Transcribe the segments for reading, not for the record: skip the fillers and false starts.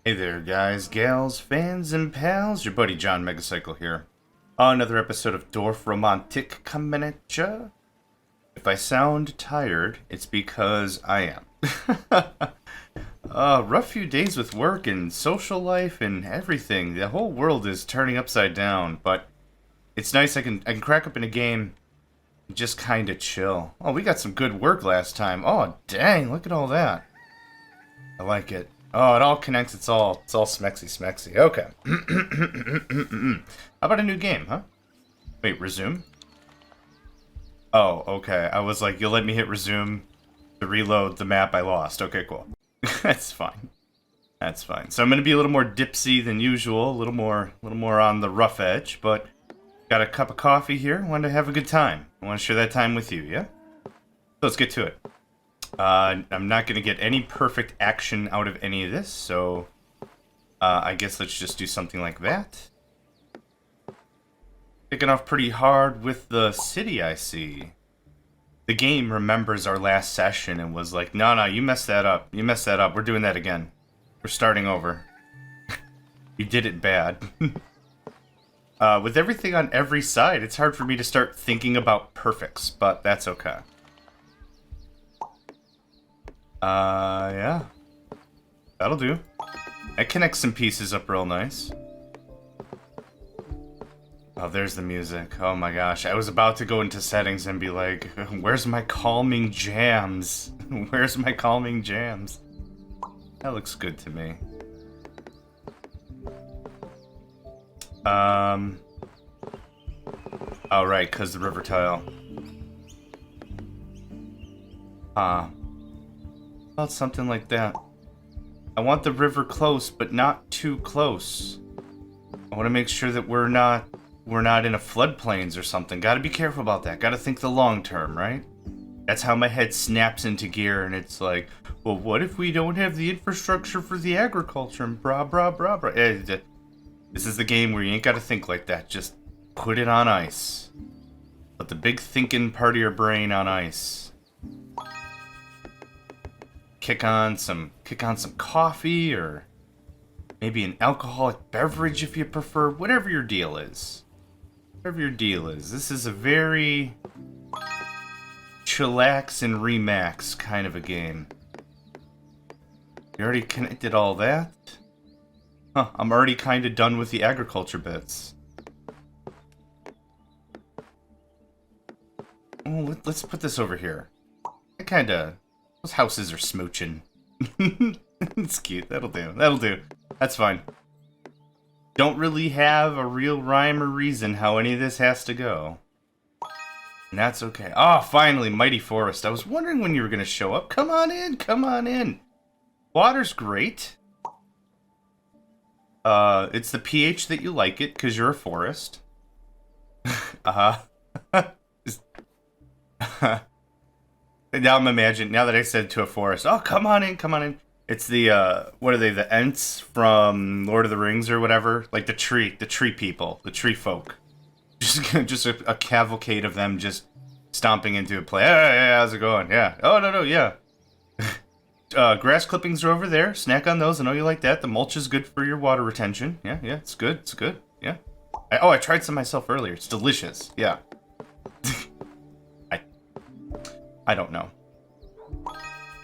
Hey there, guys, gals, fans, and pals. Your buddy John Megacycle here. Another episode of Dorfromantik coming at ya. If I sound tired, it's because I am. Rough few days with work and social life and everything. The whole world is turning upside down, but it's nice I can crack up in a game and just kind of chill. Oh, we got some good work last time. Oh, dang, look at all that. I like it. Oh, it all connects. It's all smexy. Okay. How about a new game, huh? Wait, resume? Oh, okay. I was like, you'll let me hit resume to reload the map I lost. Okay, cool. That's fine. That's fine. So I'm gonna be a little more dipsy than usual, a little more on the rough edge, but got a cup of coffee here. Wanted to have a good time. I want to share that time with you, yeah? So let's get to it. I'm not going to get any perfect action out of any of this, so I guess let's just do something like that. Kicking off pretty hard with the city, I see. The game remembers our last session and was like, no, you messed that up. You messed that up. We're doing that again. We're starting over. You did it bad. With everything on every side, it's hard for me to start thinking about perfects, but that's okay. Yeah. That'll do. That connects some pieces up real nice. Oh, there's the music. Oh my gosh. I was about to go into settings and be like, where's my calming jams? Where's my calming jams? That looks good to me. Oh, right, because the river tile. About something like that. I want the river close, but not too close. I want to make sure that we're not in a floodplains or something. Got to be careful about that. Got to think the long term, right? That's how my head snaps into gear, and it's like, well, what if we don't have the infrastructure for the agriculture and blah. This is the game where you ain't got to think like that. Just put it on ice. Put the big thinking part of your brain on ice. Kick on some coffee, or maybe an alcoholic beverage if you prefer. Whatever your deal is. Whatever your deal is. This is a very chillax and remax kind of a game. You already connected all that? Huh, I'm already kind of done with the agriculture bits. Oh, let's put this over here. Those houses are smooching. It's cute. That'll do. That's fine. Don't really have a real rhyme or reason how any of this has to go. And that's okay. Oh, finally, Mighty Forest. I was wondering when you were going to show up. Come on in. Water's great. It's the pH that you like it, because you're a forest. Now I'm imagining, now that I said to a forest, oh, come on in. It's the, what are they, the Ents from Lord of the Rings or whatever? Like the tree people, the tree folk. Just a cavalcade of them just stomping into a place. Hey, how's it going? Yeah. Oh, no, yeah. Grass clippings are over there. Snack on those. I know you like that. The mulch is good for your water retention. Yeah, it's good. Yeah. I tried some myself earlier. It's delicious. Yeah. I don't know.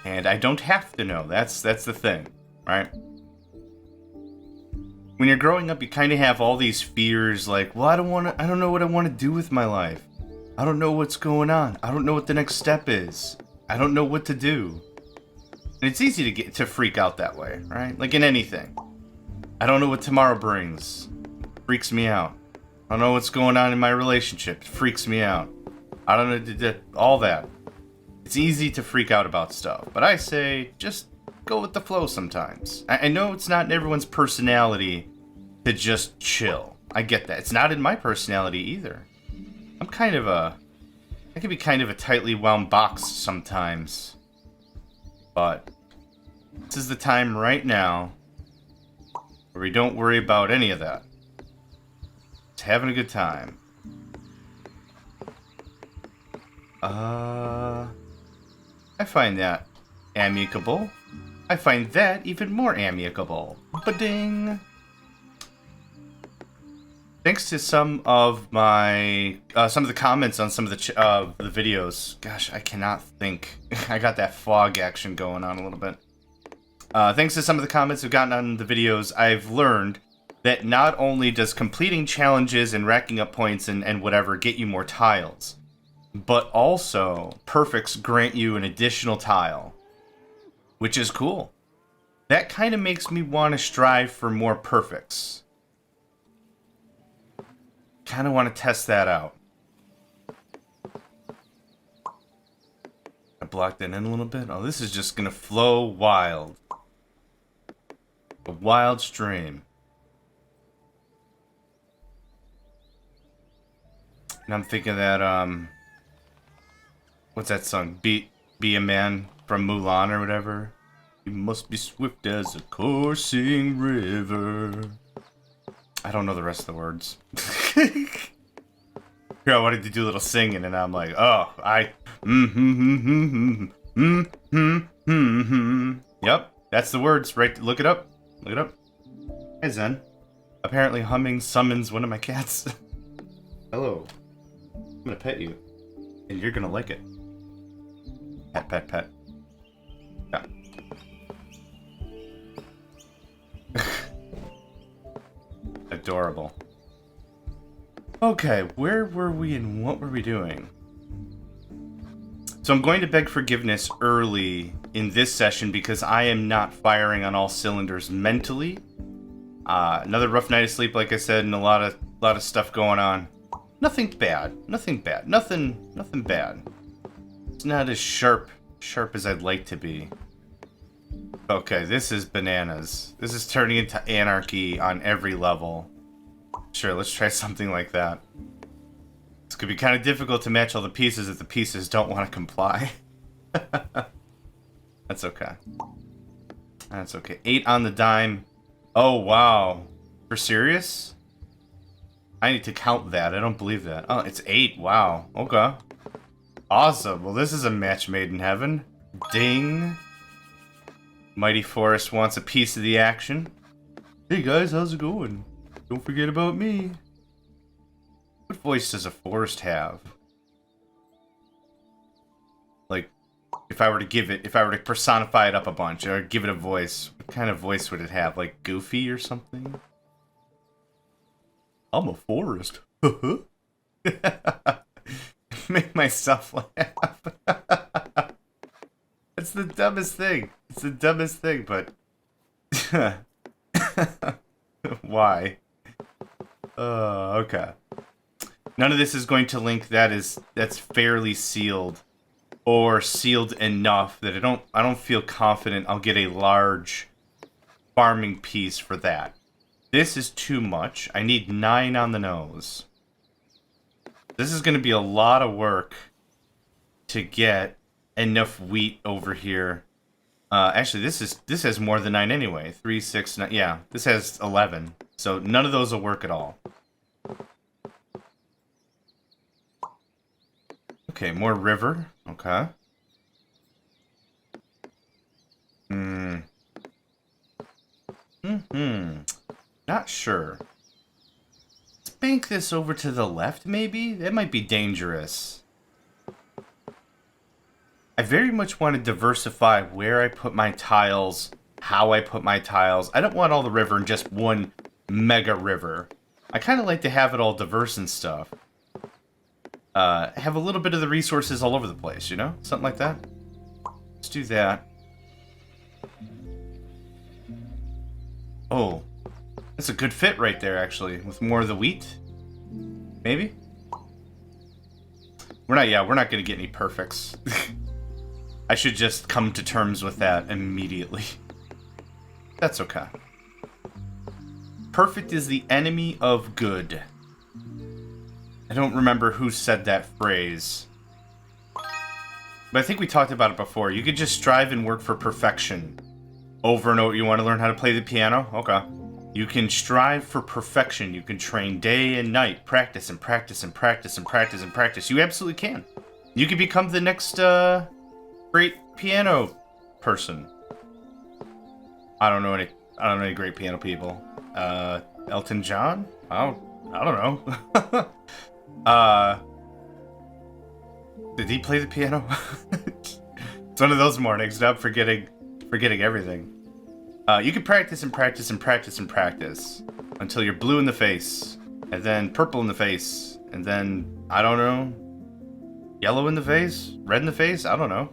And I don't have to know. That's the thing, right? When you're growing up, you kind of have all these fears like, well, I don't know what I want to do with my life. I don't know what's going on. I don't know what the next step is. I don't know what to do. And it's easy to freak out that way, right? Like in anything. I don't know what tomorrow brings. Freaks me out. I don't know what's going on in my relationship. It freaks me out. I don't know, all that. It's easy to freak out about stuff, but I say just go with the flow sometimes. I know it's not in everyone's personality to just chill. I get that. It's not in my personality either. I can be kind of a tightly wound box sometimes. But this is the time right now where we don't worry about any of that. Just having a good time. I find that amicable. I find that even more amicable. Ba-ding! Thanks to some of my, some of the comments on some of the videos. Gosh, I cannot think. I got that fog action going on a little bit. Thanks to some of the comments I've gotten on the videos, I've learned that not only does completing challenges and racking up points and whatever get you more tiles, but also perfects grant you an additional tile, which is cool. That kind of makes me want to strive for more perfects. Kind of want to test that out. I blocked that in a little bit. Oh, this is just going to flow wild. A wild stream. And I'm thinking that, what's that song? Be a Man from Mulan or whatever. You must be swift as a coursing river. I don't know the rest of the words. Here, I wanted to do a little singing, and I'm like, oh, Yep, that's the words, right? Look it up. Look it up. Hey, Zen. Apparently humming summons one of my cats. Hello. I'm gonna pet you, and you're gonna like it. Pet, pet, pet. Yeah. Adorable. Okay, where were we and what were we doing? So I'm going to beg forgiveness early in this session because I am not firing on all cylinders mentally. Another rough night of sleep, like I said, and a lot of stuff going on. Nothing bad. Nothing bad. Nothing bad. It's not as sharp as I'd like to be. Okay, this is bananas. This is turning into anarchy on every level. Sure, let's try something like that. This could be kind of difficult to match all the pieces if the pieces don't want to comply. That's okay. That's okay. 8 on the dime. Oh, wow. For serious? I need to count that. I don't believe that. Oh, it's 8. Wow. Okay. Awesome. Well, this is a match made in heaven. Ding. Mighty Forest wants a piece of the action. Hey guys, how's it going? Don't forget about me. What voice does a forest have? Like, if I were to personify it up a bunch, or give it a voice, what kind of voice would it have? Like Goofy or something? I'm a forest. Make myself laugh. It's the dumbest thing. It's the dumbest thing, but... Why? Okay. None of this is going to link that's fairly sealed. Or sealed enough that I don't feel confident I'll get a large farming piece for that. This is too much. I need 9 on the nose. This is going to be a lot of work to get enough wheat over here. Actually, this has more than 9 anyway. 3, 6, 9. Yeah, this has 11. So none of those will work at all. Okay, more river. Okay. Not sure. Let's bank this over to the left, maybe? That might be dangerous. I very much want to diversify where I put my tiles, how I put my tiles. I don't want all the river in just one mega river. I kind of like to have it all diverse and stuff. Have a little bit of the resources all over the place, you know? Something like that. Let's do that. Oh, that's a good fit right there, actually, with more of the wheat. Maybe? We're not gonna get any perfects. I should just come to terms with that immediately. That's okay. Perfect is the enemy of good. I don't remember who said that phrase. But I think we talked about it before. You could just strive and work for perfection. Over and over. You want to learn how to play the piano? Okay. You can strive for perfection. You can train day and night. Practice and practice and practice and practice and practice. You absolutely can. You could become the next great piano person. I don't know any great piano people. Elton John? I don't know. Did he play the piano? It's one of those mornings. Now I'm forgetting everything. You can practice and practice and practice and practice until you're blue in the face, and then purple in the face, and then I don't know, yellow in the face, red in the face. I don't know.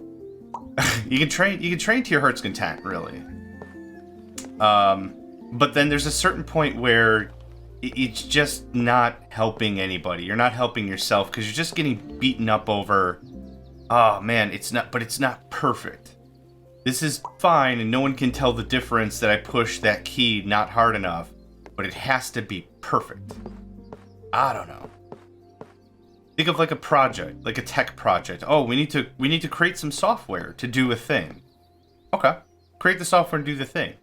You can train to your heart's content, really. But then there's a certain point where it's just not helping anybody. You're not helping yourself because you're just getting beaten up over, oh man, it's not perfect. This is fine and no one can tell the difference that I pushed that key not hard enough, but it has to be perfect. I don't know. Think of like a project, like a tech project. Oh, we need to create some software to do a thing. Okay. Create the software and do the thing.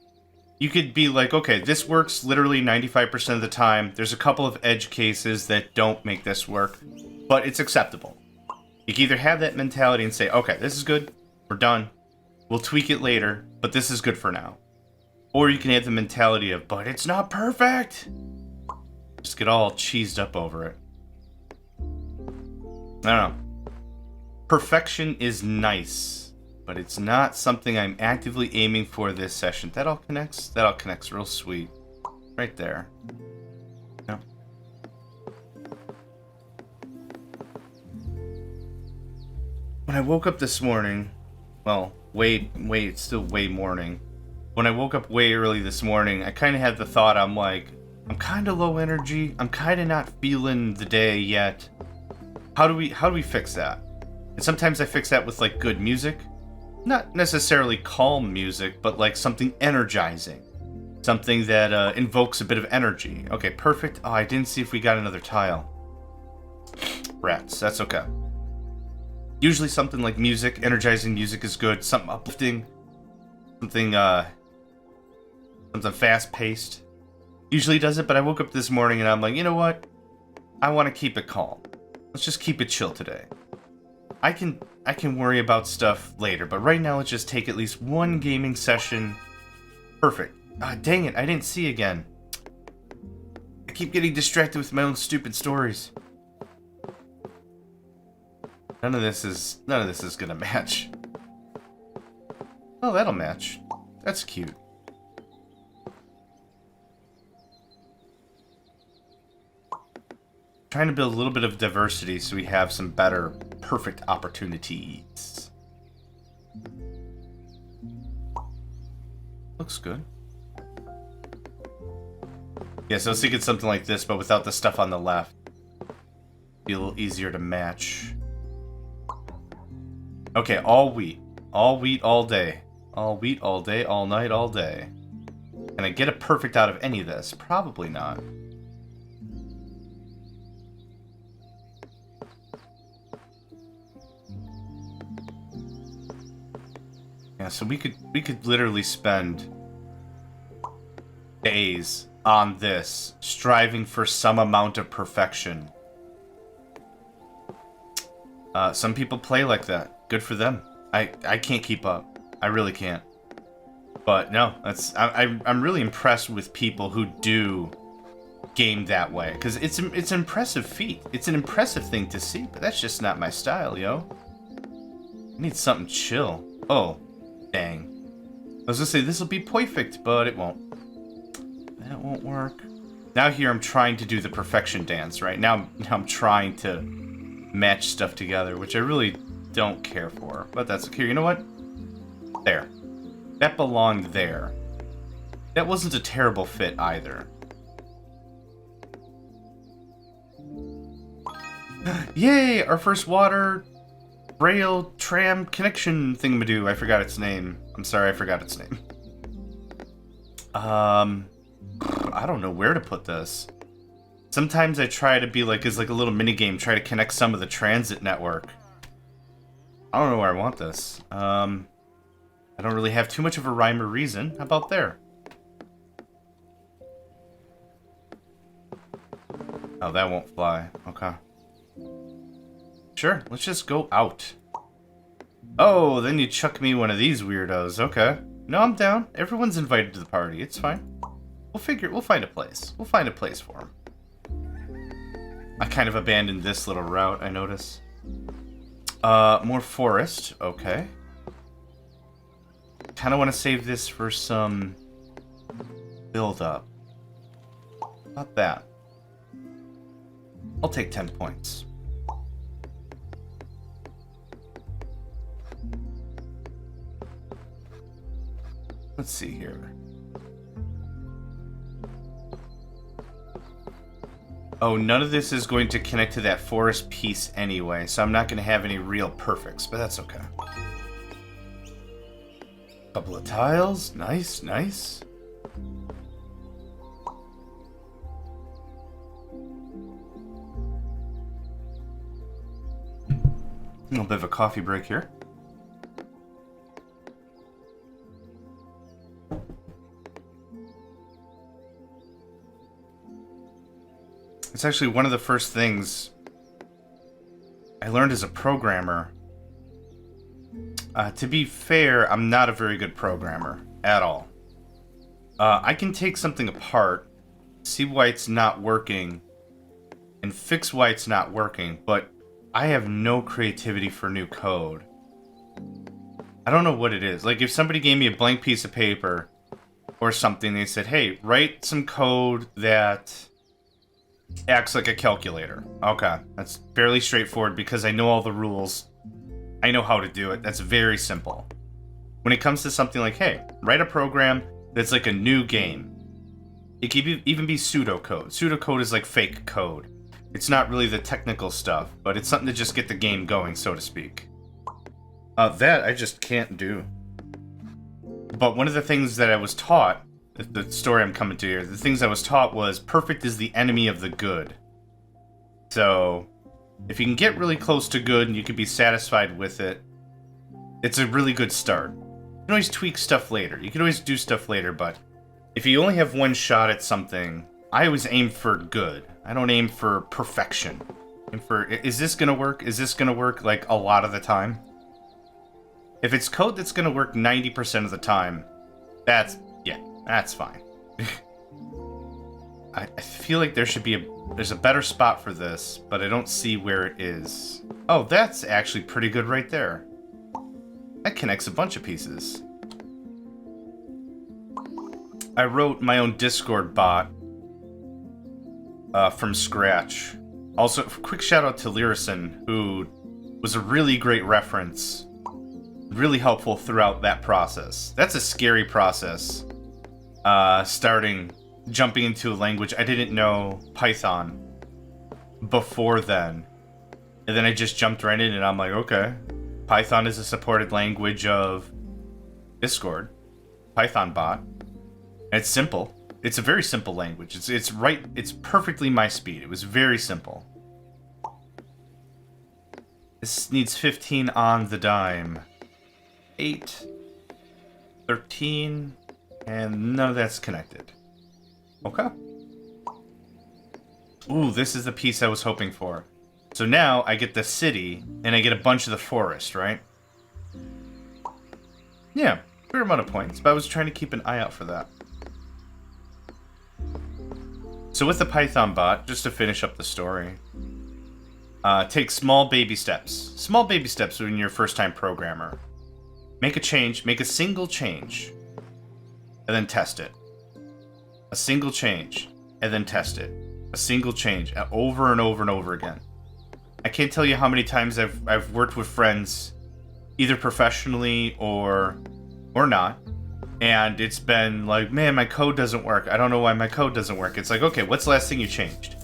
You could be like, okay, this works literally 95% of the time. There's a couple of edge cases that don't make this work, but it's acceptable. You can either have that mentality and say, okay, this is good, we're done. We'll tweak it later, but this is good for now. Or you can have the mentality of, but it's not perfect. Just get all cheesed up over it. I don't know. Perfection is nice, but it's not something I'm actively aiming for this session. That all connects? That all connects real sweet. Right there. Yeah. When I woke up this morning, well, it's still way morning. When I woke up way early this morning, I kind of had the thought, I'm like, I'm kind of low energy. I'm kind of not feeling the day yet. How do we fix that? And sometimes I fix that with like good music. Not necessarily calm music, but like something energizing. Something that invokes a bit of energy. Okay, perfect. Oh, I didn't see if we got another tile. Rats, that's okay. Usually something like music, energizing music is good. Something uplifting. Something fast-paced. Usually does it, but I woke up this morning and I'm like, you know what? I want to keep it calm. Let's just keep it chill today. I can worry about stuff later, but right now let's just take at least one gaming session. Perfect. Ah, dang it, I didn't see again. I keep getting distracted with my own stupid stories. None of this is gonna match. Oh, that'll match. That's cute. Trying to build a little bit of diversity so we have some better, perfect opportunities. Looks good. Yeah, so I was thinking something like this, but without the stuff on the left. Be a little easier to match. Okay, all wheat. All wheat all day. All wheat all day, all night, all day. Can I get a perfect out of any of this? Probably not. Yeah, so we could literally spend days on this, striving for some amount of perfection. Some people play like that. Good for them. I can't keep up. I really can't. But no, I'm really impressed with people who do game that way, because it's an impressive feat. It's an impressive thing to see, but that's just not my style, yo. I need something chill. Oh. Dang. I was gonna say this will be perfect, but it won't. That won't work. Now here I'm trying to do the perfection dance, right? Now I'm trying to match stuff together, which I really don't care for. But that's okay. You know what? There. That belonged there. That wasn't a terrible fit either. Yay! Our first water rail tram connection thingamadoo. I forgot its name. I'm sorry, I forgot its name. I don't know where to put this. Sometimes I try to be like, as like a little mini game, try to connect some of the transit network. I don't know where I want this. I don't really have too much of a rhyme or reason. How about there? Oh, that won't fly. Okay. Sure, let's just go out. Oh, then you chuck me one of these weirdos. Okay. No, I'm down. Everyone's invited to the party. It's fine. We'll find a place. We'll find a place for him. I kind of abandoned this little route, I notice. More forest. Okay. Kind of want to save this for some build-up. About that. I'll take 10 points. Let's see here. Oh, none of this is going to connect to that forest piece anyway, so I'm not going to have any real perfects, but that's okay. Couple of tiles. Nice, nice. A little bit of a coffee break here. It's actually one of the first things I learned as a programmer. To be fair, I'm not a very good programmer at all. I can take something apart, see why it's not working, and fix why it's not working, but I have no creativity for new code. I don't know what it is. Like, if somebody gave me a blank piece of paper or something, they said, hey, write some code that acts like a calculator. Okay, that's fairly straightforward because I know all the rules. I know how to do it. That's very simple. When it comes to something like, hey, write a program that's like a new game. It can even be pseudocode. Pseudocode is like fake code. It's not really the technical stuff, but it's something to just get the game going, so to speak. That I just can't do. But one of the things that I was taught, the story I'm coming to here, the things I was taught was perfect is the enemy of the good. So, if you can get really close to good and you can be satisfied with it, it's a really good start. You can always tweak stuff later. You can always do stuff later, but if you only have one shot at something, I always aim for good. I don't aim for perfection. Aim for, is this gonna work? Is this gonna work, like, a lot of the time? If it's code that's gonna work 90% of the time, that's fine. I feel like there's a better spot for this, but I don't see where it is. Oh, that's actually pretty good right there. That connects a bunch of pieces. I wrote my own Discord bot from scratch. Also, quick shout out to Lyrison, who was a really great reference. Really helpful throughout that process. That's a scary process. Jumping into a language. I didn't know Python before then. And then I just jumped right in and I'm like, okay. Python is a supported language of Discord. Python bot. And it's simple. It's a very simple language. It's perfectly my speed. It was very simple. This needs 15 on the dime. 8, 13, and none of that's connected. Okay. Ooh, this is the piece I was hoping for. So now I get the city, and I get a bunch of the forest, right? Yeah, fair amount of points, but I was trying to keep an eye out for that. So with the Python bot, just to finish up the story, take small baby steps. Small baby steps when you're a first-time programmer. Make a change, make a single change, and then test it. A single change, and then test it. A single change, over and over and over again. I can't tell you how many times I've worked with friends, either professionally or not, and it's been like, man, my code doesn't work. I don't know why my code doesn't work. It's like, okay, what's the last thing you changed?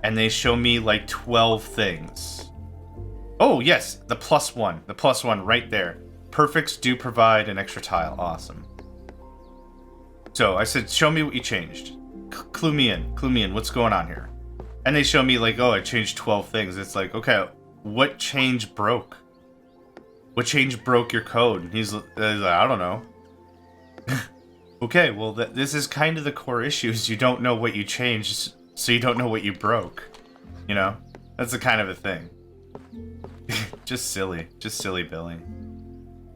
And they show me like 12 things. Oh, yes, the +1 right there. Perfects do provide an extra tile. Awesome. So I said, show me what you changed. Clue me in. What's going on here? And they show me like, oh, I changed 12 things. It's like, okay, what change broke? What change broke your code? And he's like, I don't know. Okay, well, this is kind of the core issues. You don't know what you changed, so you don't know what you broke. You know? That's the kind of a thing. Just silly Billy.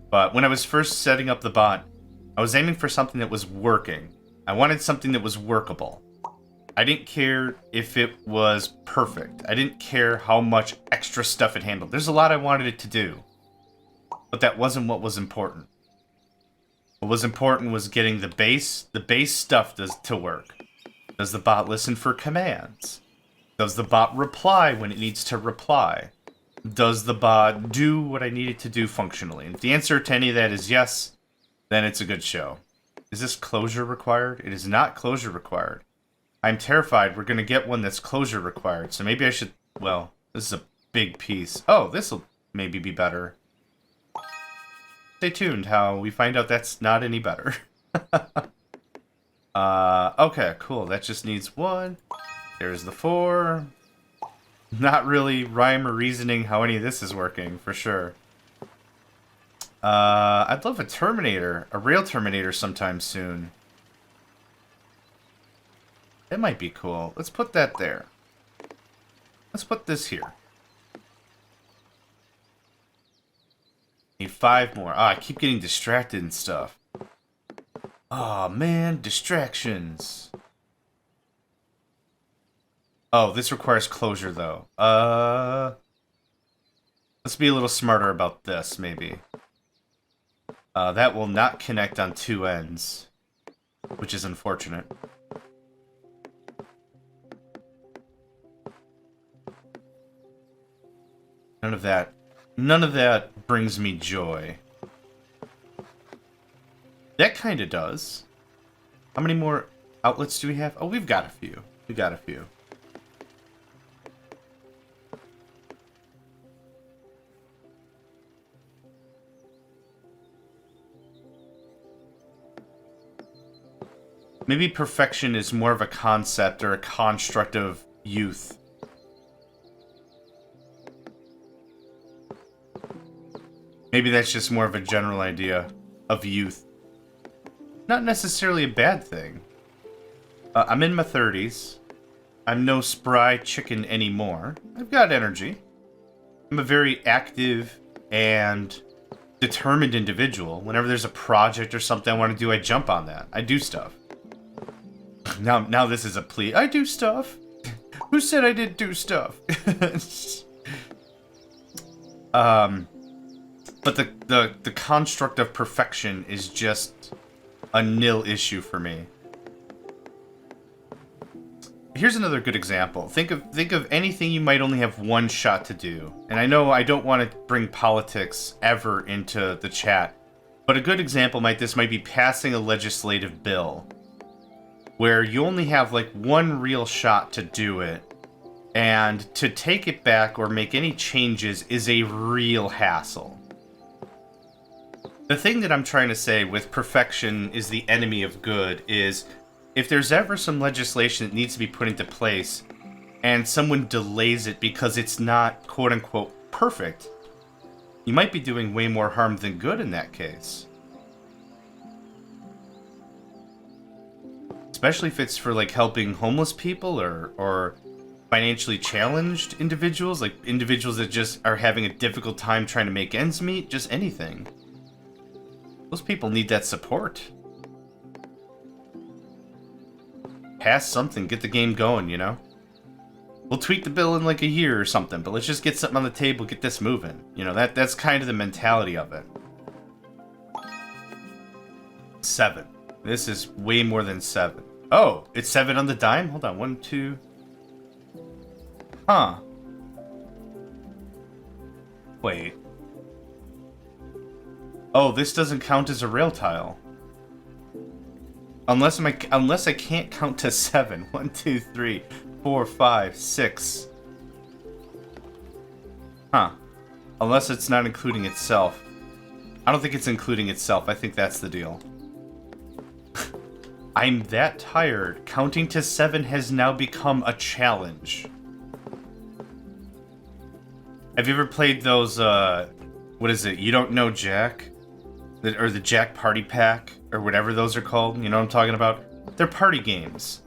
But when I was first setting up the bot, I was aiming for something that was working. I wanted something that was workable. I didn't care if it was perfect. I didn't care how much extra stuff it handled. There's a lot I wanted it to do. But that wasn't what was important. What was important was getting the base stuff to work. Does the bot listen for commands? Does the bot reply when it needs to reply? Does the bot do what I need it to do functionally? And if the answer to any of that is yes, then it's a good show. Is this closure required? It is not closure required. I'm terrified we're going to get one that's closure required, so maybe I should... Well, this is a big piece. Oh, this will maybe be better. Stay tuned how we find out that's not any better. Okay, cool. That just needs 1. There's the 4. Not really rhyme or reasoning how any of this is working, for sure. I'd love a Terminator, a rail Terminator sometime soon. That might be cool. Let's put that there. Let's put this here. Need 5 more. Ah, I keep getting distracted and stuff. Oh man, distractions. Oh, this requires closure though. Let's be a little smarter about this, maybe. That will not connect on 2 ends, which is unfortunate. None of that brings me joy. That kinda does. How many more outlets do we have? Oh, we've got a few. We got a few. Maybe perfection is more of a concept or a construct of youth. Maybe that's just more of a general idea of youth. Not necessarily a bad thing. I'm in my 30s. I'm no spry chicken anymore. I've got energy. I'm a very active and determined individual. Whenever there's a project or something I want to do, I jump on that. I do stuff. Now this is a plea. I do stuff. Who said I didn't do stuff? But the construct of perfection is just a nil issue for me. Here's another good example. Think of anything you might only have 1 shot to do. And I know I don't want to bring politics ever into the chat, but a good example might be passing a legislative bill where you only have like 1 real shot to do it, and to take it back or make any changes is a real hassle. The thing that I'm trying to say with perfection is the enemy of good is if there's ever some legislation that needs to be put into place and someone delays it because it's not quote-unquote perfect, you might be doing way more harm than good in that case. Especially if it's for like helping homeless people or financially challenged individuals, like individuals that just are having a difficult time trying to make ends meet, just anything. Those people need that support. Pass something, get the game going, you know? We'll tweak the bill in like a year or something, but let's just get something on the table, get this moving. You know, that's kind of the mentality of it. 7. This is way more than 7. Oh, it's 7 on the dime? Hold on, 1, 2... Huh. Wait. Oh, this doesn't count as a rail tile. Unless I can't count to 7. 1, 2, 3, 4, 5, 6. Huh. Unless it's not including itself. I don't think it's including itself. I think that's the deal. I'm that tired. Counting to 7 has now become a challenge. Have you ever played those, what is it? You Don't Know Jack? Or the Jack Party Pack? Or whatever those are called? You know what I'm talking about? They're party games.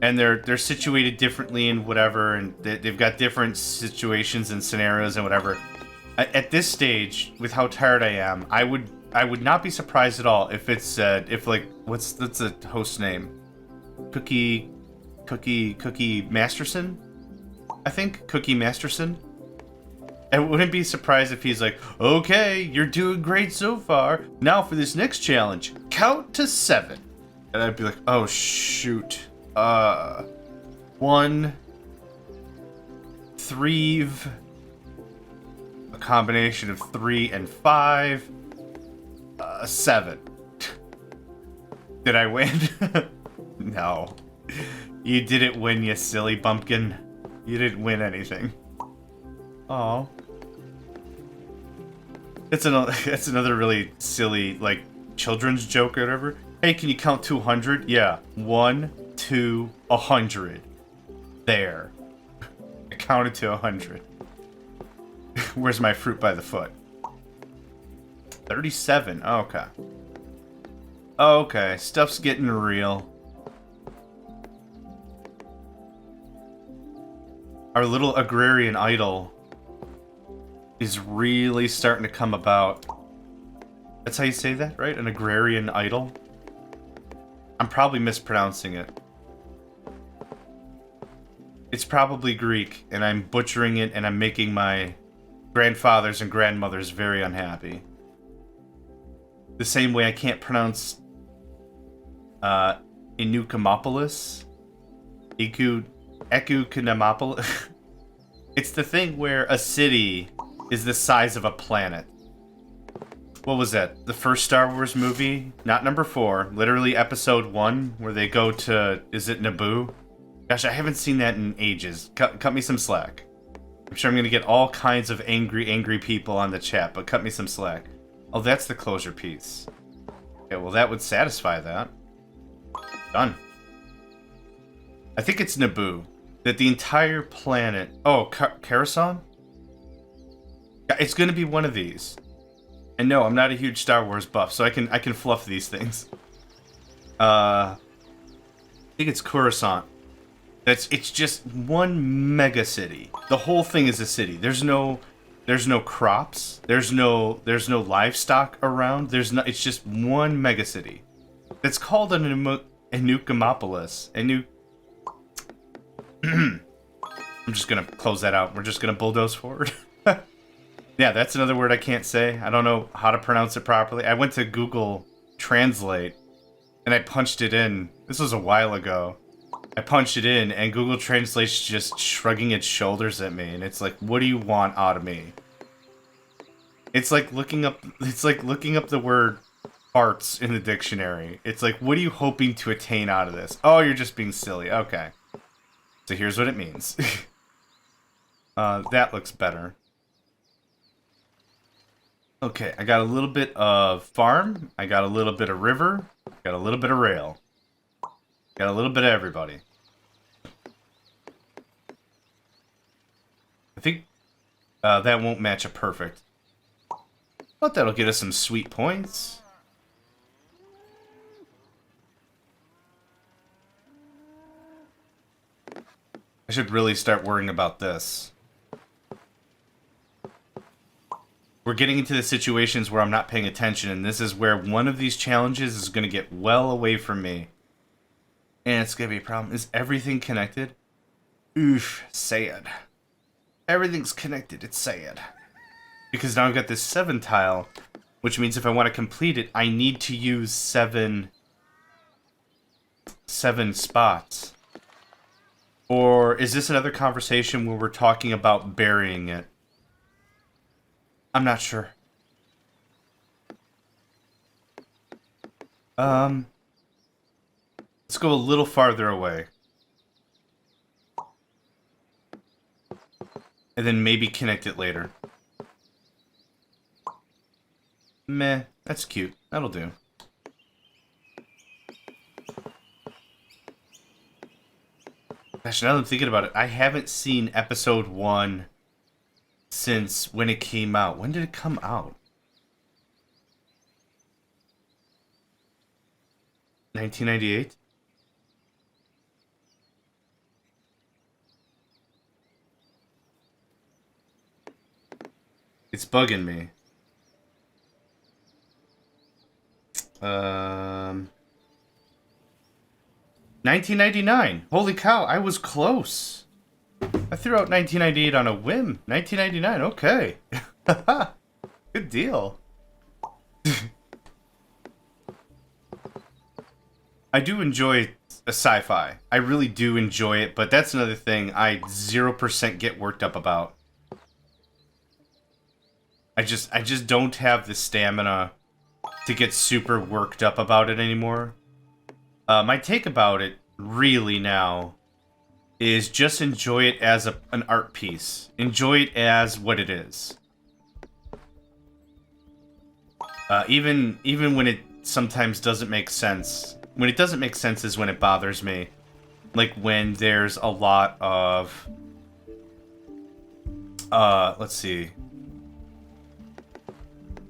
And they're situated differently and whatever, and they've got different situations and scenarios and whatever. At this stage, with how tired I am, I I would not be surprised at all if it said, if like, that's the host name? Cookie Masterson? I think Cookie Masterson. I wouldn't be surprised if he's like, okay, you're doing great so far. Now for this next challenge, count to 7. And I'd be like, oh shoot. 1, 3, a combination of 3 and 5, 7. Did I win? No. You didn't win, you silly bumpkin. You didn't win anything. Oh. That's another really silly, like, children's joke or whatever. Hey, can you count to 100? Yeah. 1, 2, 100. There. I counted to 100. Where's my fruit by the foot? 37. Oh, okay. Okay, stuff's getting real. Our little agrarian idol is really starting to come about. That's how you say that, right? An agrarian idol? I'm probably mispronouncing it. It's probably Greek, and I'm butchering it, and I'm making my grandfathers and grandmothers very unhappy. The same way I can't pronounce Inukamopolis. Ekukanimopolis. It's the thing where a city is the size of a planet. What was that? The first Star Wars movie? Not number 4. Literally episode 1, where they go to... Is it Naboo? Gosh, I haven't seen that in ages. Cut me some slack. I'm sure I'm gonna get all kinds of angry people on the chat, but cut me some slack. Oh, that's the closure piece. Okay, well that would satisfy that. Done. I think it's Naboo. That the entire planet... Oh, Coruscant? It's gonna be one of these. And no, I'm not a huge Star Wars buff, so I can fluff these things. I think it's Coruscant. It's just one mega city. The whole thing is a city. There's no crops. There's no livestock around. It's just one mega city. That's called an Enukamopolis. I'm just gonna close that out. We're just gonna bulldoze forward. Yeah, that's another word I can't say. I don't know how to pronounce it properly. I went to Google Translate and I punched it in. This was a while ago. I punched it in and Google Translate's just shrugging its shoulders at me, and it's like, what do you want out of me? It's like looking up the word farts in the dictionary. It's like, what are you hoping to attain out of this? Oh, you're just being silly. Okay. So here's what it means. That looks better. Okay, I got a little bit of farm, I got a little bit of river, got a little bit of rail. Got a little bit of everybody. I think that won't match a perfect. But that'll get us some sweet points. I should really start worrying about this. We're getting into the situations where I'm not paying attention, and this is where one of these challenges is going to get well away from me. And it's going to be a problem. Is everything connected? Oof, sad. Everything's connected, it's sad. Because now I've got this 7 tile, which means if I want to complete it, I need to use 7 spots. Or is this another conversation where we're talking about burying it? I'm not sure. Let's go a little farther away. And then maybe connect it later. Meh, that's cute. That'll do. Gosh, now that I'm thinking about it, I haven't seen episode 1 since when it came out. When did it come out? 1998? It's bugging me. 1999. Holy cow, I was close. I threw out 1998 on a whim. 1999, okay. Good deal. I do enjoy a sci-fi. I really do enjoy it, but that's another thing I 0% get worked up about. I just don't have the stamina to get super worked up about it anymore. My take about it, really now, is just enjoy it as an art piece. Enjoy it as what it is. Even when it sometimes doesn't make sense. When it doesn't make sense is when it bothers me. Like when there's a lot of... let's see.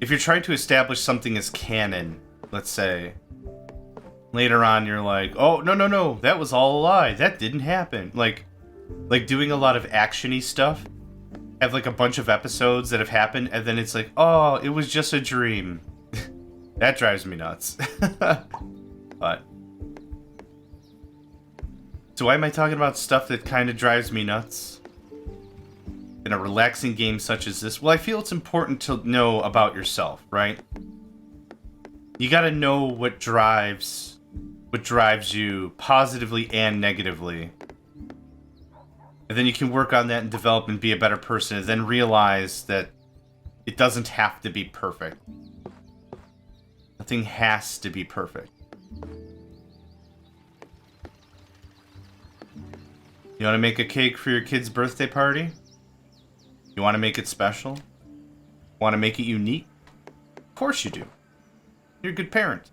If you're trying to establish something as canon, let's say, later on you're like, oh, no, that was all a lie. That didn't happen. Like doing a lot of action-y stuff. Have like a bunch of episodes that have happened, and then it's like, oh, it was just a dream. That drives me nuts. But... So why am I talking about stuff that kind of drives me nuts? In a relaxing game such as this? Well, I feel it's important to know about yourself, right? You gotta know what drives you positively and negatively. And then you can work on that and develop and be a better person, and then realize that it doesn't have to be perfect. Nothing has to be perfect. You want to make a cake for your kid's birthday party? You want to make it special? Want to make it unique? Of course you do. You're a good parent.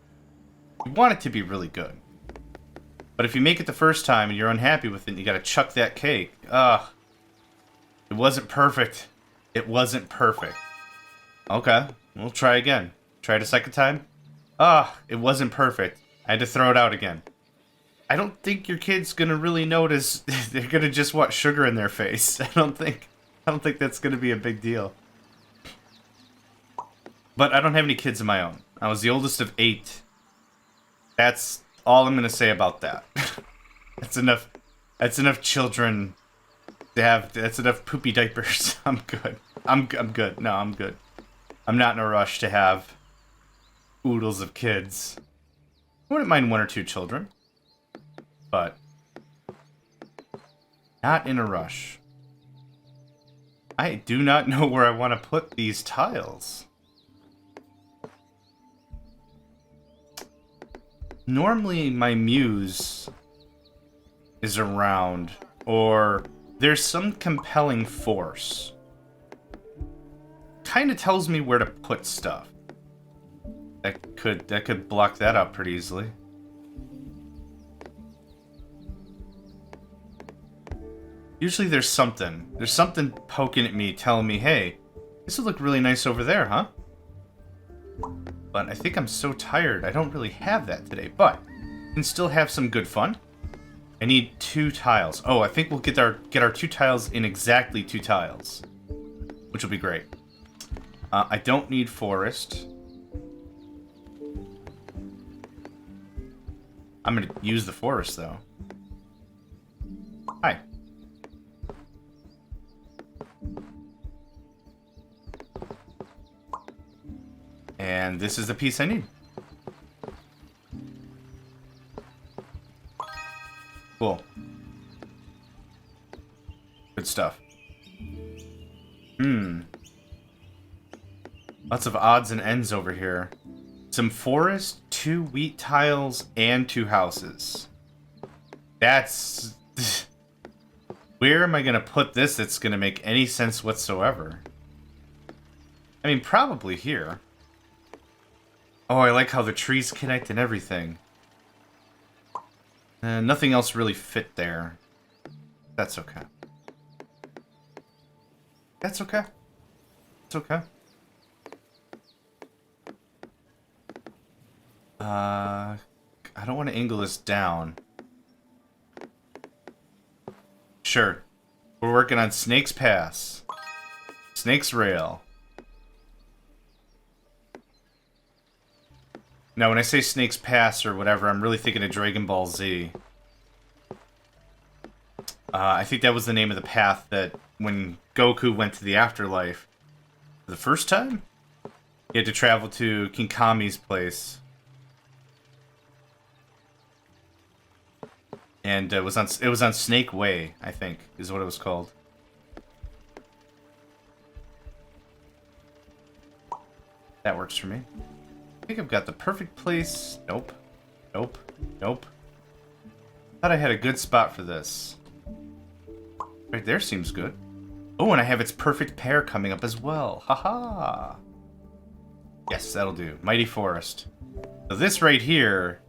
You want it to be really good. But if you make it the first time and you're unhappy with it, you gotta chuck that cake. Ugh. It wasn't perfect. It wasn't perfect. Okay, we'll try again. Try it a second time. Ugh, it wasn't perfect. I had to throw it out again. I don't think your kid's gonna really notice. They're gonna just want sugar in their face. I don't think that's gonna be a big deal. But I don't have any kids of my own. I was the oldest of 8. That's all I'm gonna say about that. That's enough. That's enough children to have. That's enough poopy diapers. I'm good. I'm good. No, I'm good. I'm not in a rush to have oodles of kids. I wouldn't mind 1 or 2 children, but not in a rush. I do not know where I want to put these tiles. Normally my muse is around, or there's some compelling force. Kind of tells me where to put stuff. That could block that up pretty easily. Usually there's something poking at me, telling me, hey, this would look really nice over there, huh? But I think I'm so tired, I don't really have that today, but I can still have some good fun. I need 2 tiles. Oh, I think we'll get our 2 tiles in exactly 2 tiles, which will be great. I don't need forest. I'm gonna use the forest, though. Hi. And this is the piece I need. Cool. Good stuff. Lots of odds and ends over here. Some forest, 2 wheat tiles, and 2 houses. That's... Where am I going to put this that's going to make any sense whatsoever? I mean, probably here. Oh, I like how the trees connect and everything. Nothing else really fit there. That's okay. That's okay. It's okay. I don't want to angle this down. Sure. We're working on Snake's Pass. Snake's Rail. Now, when I say Snake's Pass or whatever, I'm really thinking of Dragon Ball Z. I think that was the name of the path that when Goku went to the afterlife for the first time, he had to travel to King Kami's place. And it was on Snake Way, I think, is what it was called. That works for me. I think I've got the perfect place. Nope. Nope. Nope. Thought I had a good spot for this. Right there seems good. Oh, and I have its perfect pair coming up as well. Haha. Yes, that'll do. Mighty Forest. So this right here,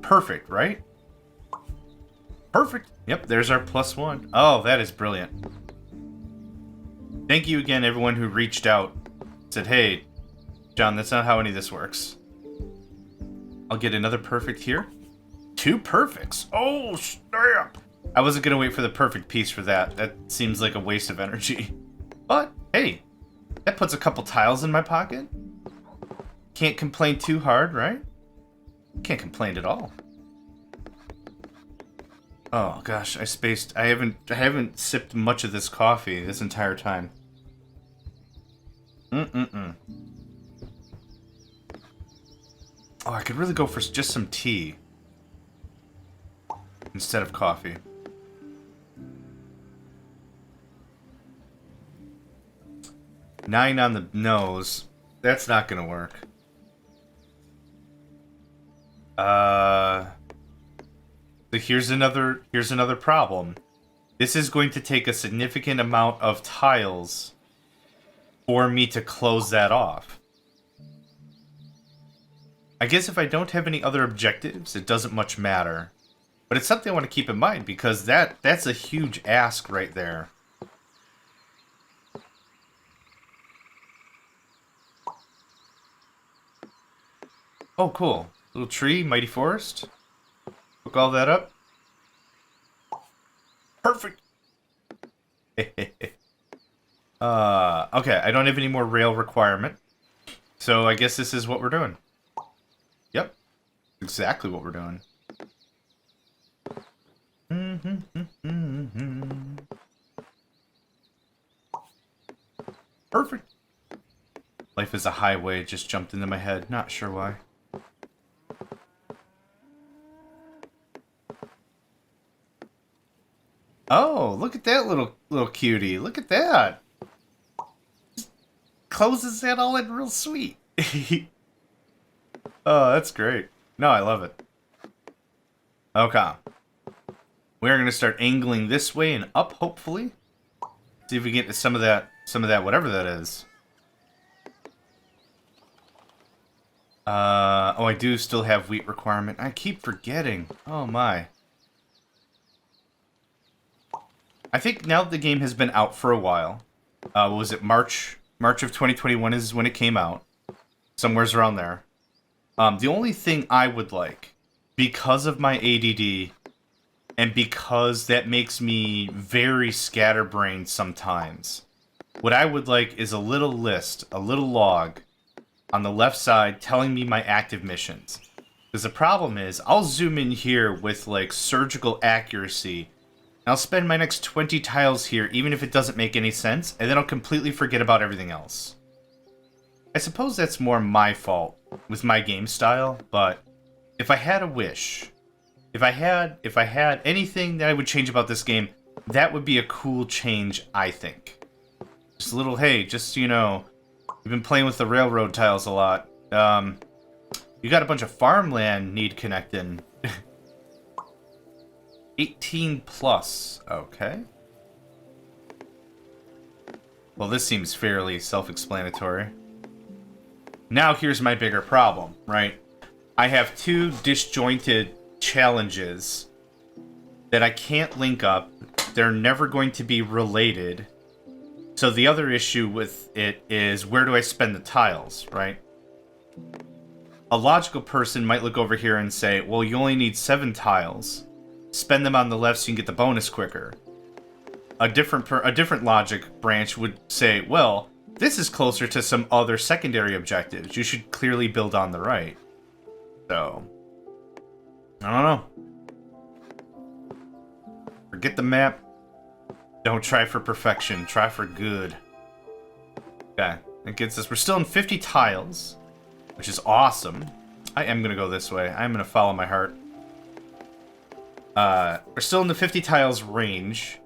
perfect, right? Perfect. Yep, there's our +1. Oh, that is brilliant. Thank you again, everyone who reached out. Said, hey, John, that's not how any of this works. I'll get another perfect here. 2 perfects. Oh, snap. I wasn't going to wait for the perfect piece for that. That seems like a waste of energy. But, hey, that puts a couple tiles in my pocket. Can't complain too hard, right? Can't complain at all. Oh gosh, I spaced. I haven't sipped much of this coffee this entire time. Oh, I could really go for just some tea instead of coffee. Nine on the nose. That's not gonna work. Here's another problem. This is going to take a significant amount of tiles for me to close that off. I guess if I don't have any other objectives, it doesn't much matter. But it's something I want to keep in mind because that's a huge ask right there. Oh, cool. Little tree, mighty forest. Hook all that up. Perfect. Okay, I don't have any more rail requirement. So I guess this is what we're doing. Yep. Exactly what we're doing. Perfect. Life is a highway just jumped into my head. Not sure why. Oh, look at that little cutie. Look at that. Closes that all in real sweet. Oh, that's great. No, I love it. Okay. We're going to start angling this way and up, hopefully. See if we get to some of that, whatever that is. Oh, I do still have wheat requirement. I keep forgetting. Oh, my. I think now that the game has been out for a while, what was it, March of 2021 is when it came out. Somewhere's around there. The only thing I would like, because of my ADD, and because that makes me very scatterbrained sometimes, what I would like is a little list, a little log, on the left side telling me my active missions. Because the problem is, I'll zoom in here with, like, surgical accuracy, I'll spend my next 20 tiles here, even if it doesn't make any sense, and then I'll completely forget about everything else. I suppose that's more my fault with my game style, but if I had a wish, if I had anything that I would change about this game, that would be a cool change, I think. Just a little, hey, just, you know, we've been playing with the railroad tiles a lot. You got a bunch of farmland need connecting. 18 plus. Okay. Well, this seems fairly self-explanatory. Now here's my bigger problem, right? I have 2 disjointed challenges that I can't link up. They're never going to be related. So the other issue with it is, where do I spend the tiles, right? A logical person might look over here and say, well, you only need 7 tiles. Spend them on the left so you can get the bonus quicker. A different logic branch would say, well, this is closer to some other secondary objectives. You should clearly build on the right. So, I don't know. Forget the map. Don't try for perfection. Try for good. Okay, that gets us. We're still in 50 tiles, which is awesome. I am gonna go this way. I'm gonna follow my heart. We're still in the 50 tiles range.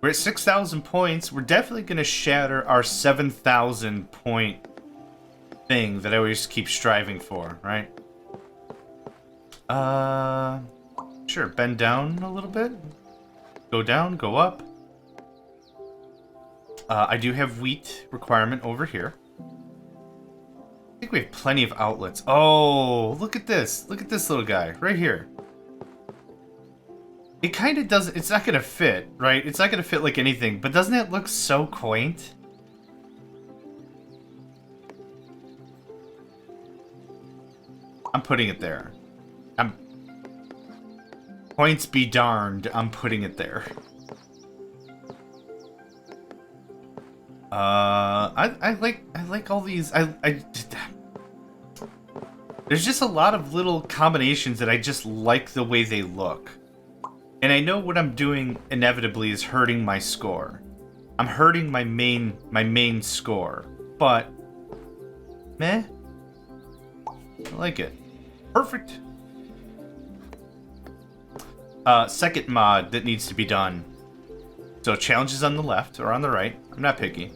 We're at 6,000 points. We're definitely gonna shatter our 7,000 point thing that I always keep striving for, right? Sure. Bend down a little bit. Go down. Go up. I do have wheat requirement over here. I think we have plenty of outlets. Oh, look at this. Look at this little guy right here. It kind of doesn't... It's not going to fit, right? It's not going to fit like anything. But doesn't it look so quaint? I'm putting it there. Points be darned. I'm putting it there. I like all these. There's just a lot of little combinations that I just like the way they look. And I know what I'm doing inevitably is hurting my score. I'm hurting my main score. But meh. I like it. Perfect. Second mod that needs to be done. So challenges on the left or on the right. I'm not picky.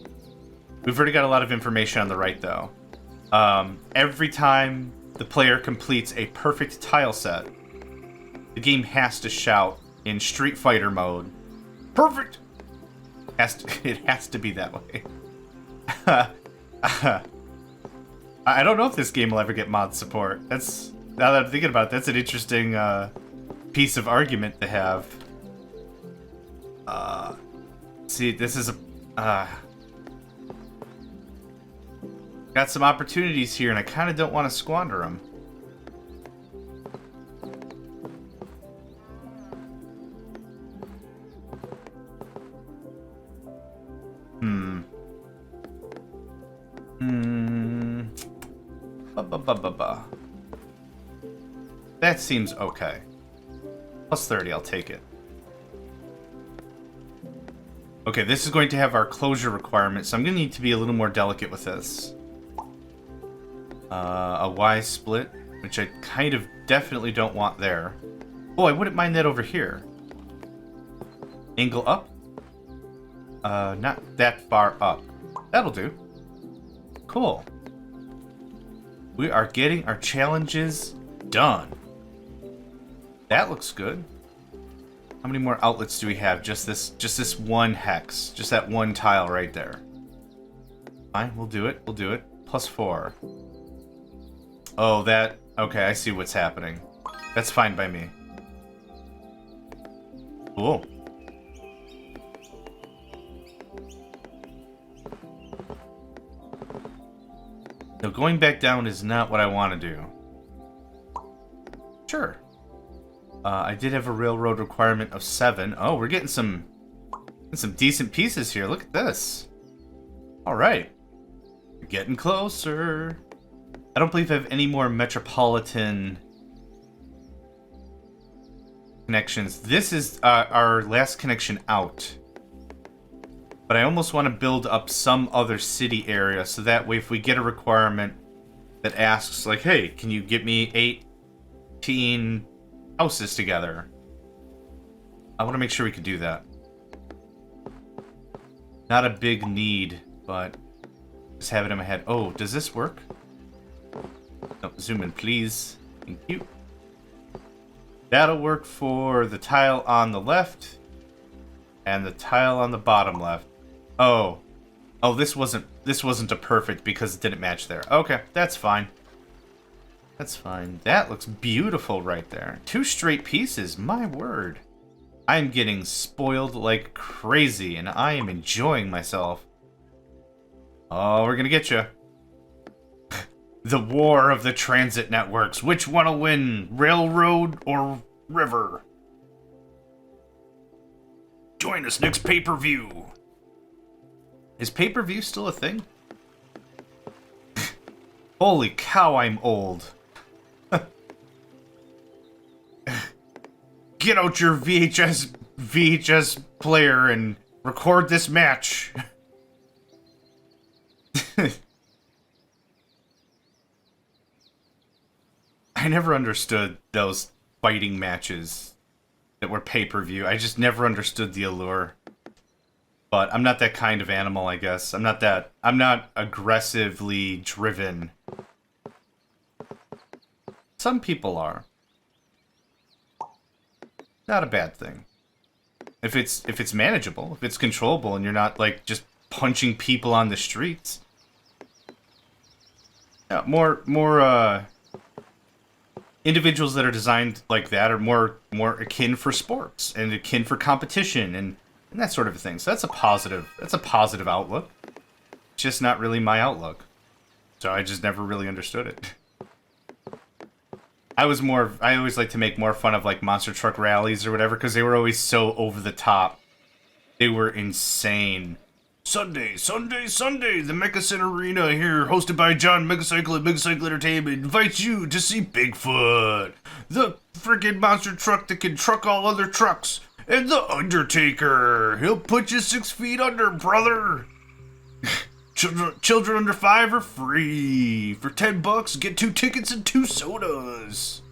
We've already got a lot of information on the right, though. Every time the player completes a perfect tile set, the game has to shout in Street Fighter mode, "Perfect!" It has to be that way. I don't know if this game will ever get mod support. That's, now that I'm thinking about it, that's an interesting piece of argument to have. See, this is a... got some opportunities here, and I kind of don't want to squander them. That seems okay. Plus 30, I'll take it. Okay, this is going to have our closure requirement, so I'm going to need to be a little more delicate with this. A Y split, which I kind of definitely don't want there. Oh, I wouldn't mind that over here. Angle up? Not that far up. That'll do. Cool. We are getting our challenges done. That looks good. How many more outlets do we have? Just this one hex. Just that one tile right there. Fine, we'll do it. We'll do it. Plus 4. Oh, that... Okay, I see what's happening. That's fine by me. Cool. Now, going back down is not what I want to do. Sure. I did have a railroad requirement of 7. Oh, we're getting some decent pieces here. Look at this. All right. We're getting closer. I don't believe I have any more metropolitan connections. This is our last connection out. But I almost want to build up some other city area, so that way if we get a requirement that asks, like, hey, can you get me 18 houses together? I want to make sure we can do that. Not a big need, but just have it in my head. Oh, does this work? No, zoom in, please. Thank you. That'll work for the tile on the left and the tile on the bottom left. Oh. Oh, this wasn't a perfect because it didn't match there. Okay, that's fine. That's fine. That looks beautiful right there. 2 straight pieces, my word. I am getting spoiled like crazy, and I am enjoying myself. Oh, we're gonna get you. The war of the transit networks. Which one will win? Railroad or river? Join us next pay-per-view. Is pay-per-view still a thing? Holy cow, I'm old. Get out your VHS player and record this match. I never understood those fighting matches that were pay-per-view. I just never understood the allure. But I'm not that kind of animal, I guess. I'm not aggressively driven. Some people are. Not a bad thing. If it's manageable, if it's controllable, and you're not like just punching people on the streets. Yeah, more individuals that are designed like that are more akin for sports and akin for competition and that sort of thing. So that's a positive outlook. It's just not really my outlook. So I just never really understood it. I always like to make more fun of like monster truck rallies or whatever because they were always so over the top. They were insane. Sunday, the Megacycle Arena here, hosted by John Megacycle at Megacycle Entertainment, invites you to see Bigfoot, the freaking monster truck that can truck all other trucks, and the Undertaker. He'll put you 6 feet under, brother. Children under 5 are free. For $10, get 2 tickets and 2 sodas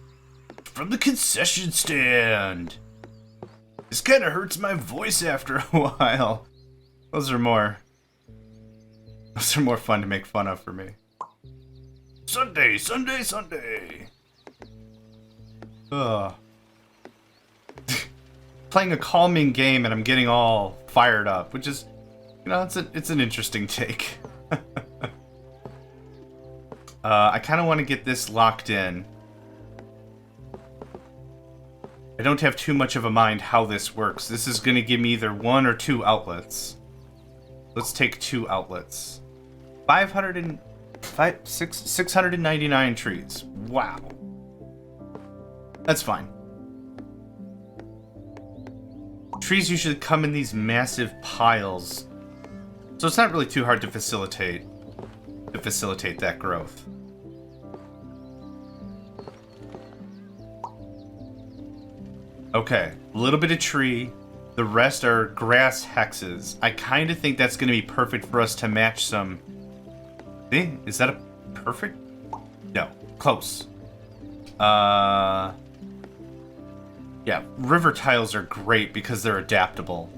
from the concession stand. This kind of hurts my voice after a while. Those are more fun to make fun of for me. Sunday. Ugh. Playing a calming game and I'm getting all fired up, which is, you know, it's an interesting take. I kind of want to get this locked in. I don't have too much of a mind how this works. This is going to give me either 1 or 2 outlets. Let's take 2 outlets. 699 trees. Wow. That's fine. Trees usually come in these massive piles. So it's not really too hard to facilitate that growth. Okay, a little bit of tree. The rest are grass hexes. I kind of think that's going to be perfect for us to match some... See? Is that a perfect? No. Close. Yeah, river tiles are great because they're adaptable.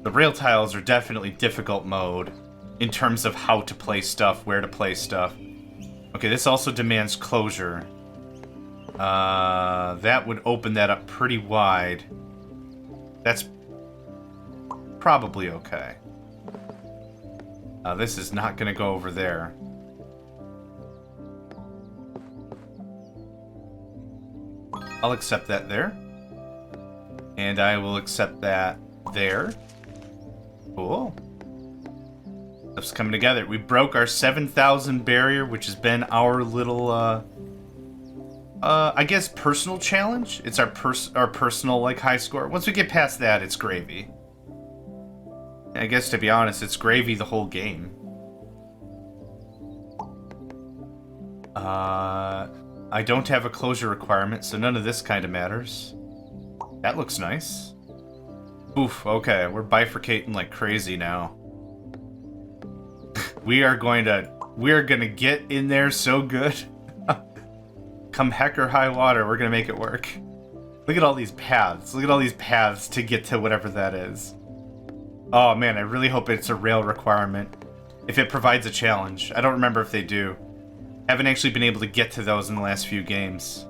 The rail tiles are definitely difficult mode in terms of how to place stuff, where to place stuff. Okay, this also demands closure. That would open that up pretty wide. That's probably okay. This is not going to go over there. I'll accept that there. And I will accept that there. Cool. Stuff's coming together. We broke our 7,000 barrier, which has been our little, I guess personal challenge. It's our personal, like, high score. Once we get past that, it's gravy. I guess, to be honest, it's gravy the whole game. I don't have a closure requirement, so none of this kind of matters. That looks nice. Oof, okay, we're bifurcating like crazy now. We are gonna get in there so good. Come heck or high water, we're gonna make it work. Look at all these paths. Look at all these paths to get to whatever that is. Oh man, I really hope it's a rail requirement. If it provides a challenge. I don't remember if they do. Haven't actually been able to get to those in the last few games.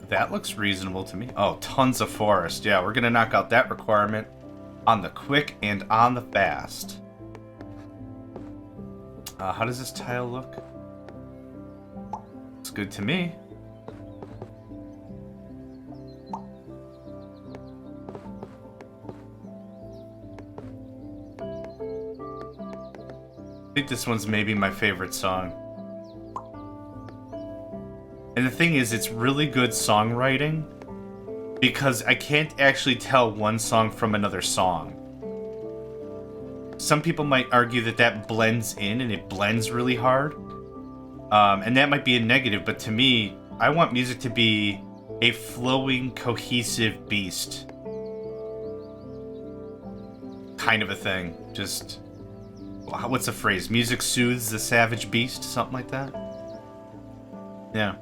That looks reasonable to me. Oh, tons of forest. Yeah, we're gonna knock out that requirement on the quick and on the fast. How does this tile look? Looks good to me. I think this one's maybe my favorite song. And the thing is, it's really good songwriting because I can't actually tell one song from another song. some people might argue that that blends in and it blends really hard. And that might be a negative, but to me, I want music to be a flowing, cohesive beast. Kind of a thing. Just, what's the phrase? Music soothes the savage beast? Something like that? Yeah.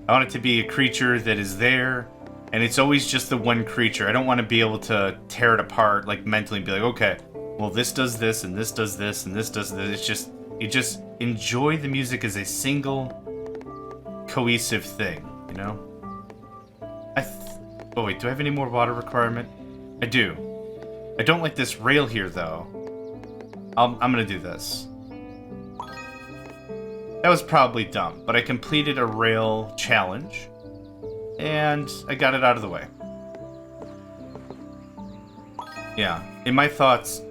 I want it to be a creature that is there, and it's always just the one creature. I don't want to be able to tear it apart, like, mentally, and be like, okay, well, this does this, and this does this, and this does this. It's just, you just enjoy the music as a single, cohesive thing, you know? Oh, wait, do I have any more water requirement? I do. I don't like this rail here, though. I'm gonna do this. That was probably dumb, but I completed a rail challenge, and I got it out of the way. Yeah, in my thoughts,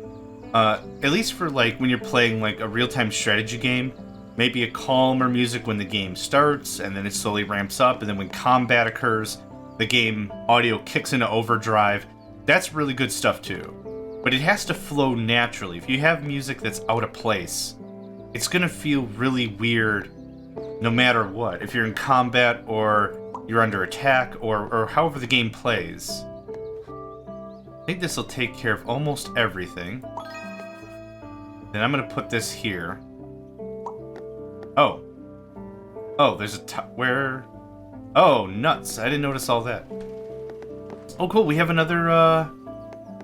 at least for, like, when you're playing, like, a real-time strategy game, maybe a calmer music when the game starts, and then it slowly ramps up, and then when combat occurs, the game audio kicks into overdrive. That's really good stuff, too. But it has to flow naturally. If you have music that's out of place, it's gonna feel really weird no matter what. If you're in combat, or you're under attack, or however the game plays. I think this will take care of almost everything. Then I'm gonna put this here. Oh. Oh, there's a where... Oh, nuts. I didn't notice all that. Oh, cool. We have another,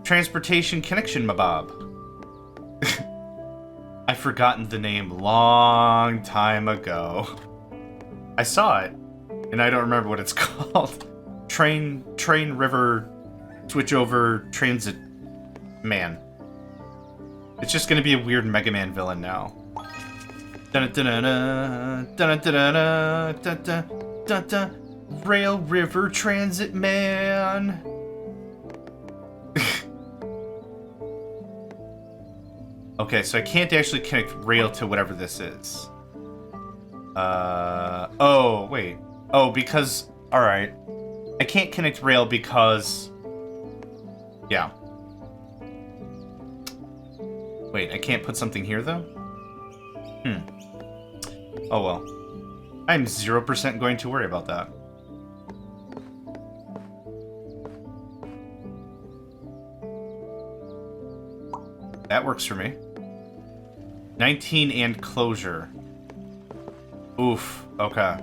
transportation connection, mabob. I've forgotten the name long time ago. I saw it, and I don't remember what it's called. Train River Switchover Transit Man. It's just gonna be a weird Mega Man villain now. Rail River Transit Man. Okay, so I can't actually connect rail to whatever this is. Oh, wait. Oh, because... Alright. I can't connect rail because... Yeah. Wait, I can't put something here, though? Oh, well. I'm 0% going to worry about that. That works for me. 19 and closure. Oof. Okay.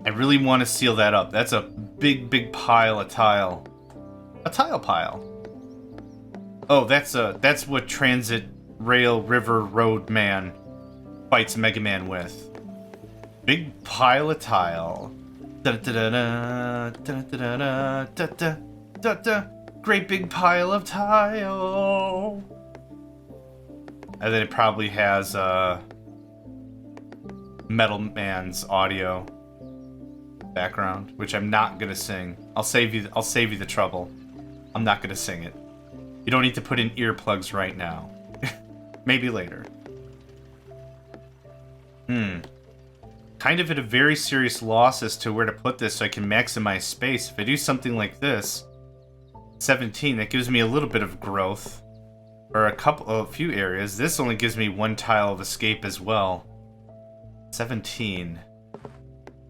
I really want to seal that up. That's a big, big pile of tile. A tile pile. Oh, that's what Transit Rail River Road Man fights Mega Man with. Big pile of tile. Great big pile of tile. And then it probably has Metal Man's audio background, which I'm not gonna sing. I'll save you the trouble. I'm not gonna sing it. You don't need to put in earplugs right now. Maybe later. Kind of at a very serious loss as to where to put this so I can maximize space. If I do something like this, 17, that gives me a little bit of growth. Or a few areas. This only gives me one tile of escape as well. 17.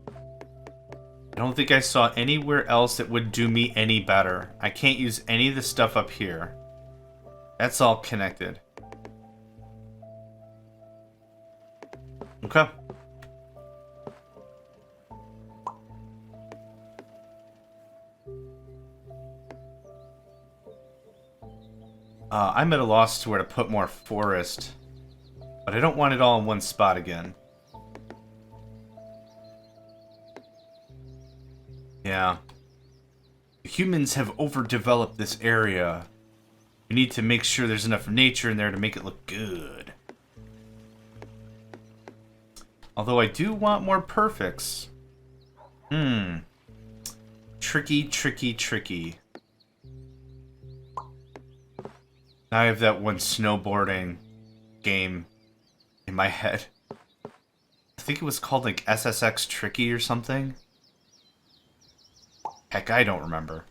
I don't think I saw anywhere else that would do me any better. I can't use any of the stuff up here. That's all connected. Okay. I'm at a loss to where to put more forest, but I don't want it all in one spot again. Yeah. Humans have overdeveloped this area. We need to make sure there's enough nature in there to make it look good. Although I do want more perfects. Tricky, tricky, tricky. Now I have that one snowboarding game in my head. I think it was called like SSX Tricky or something. Heck, I don't remember.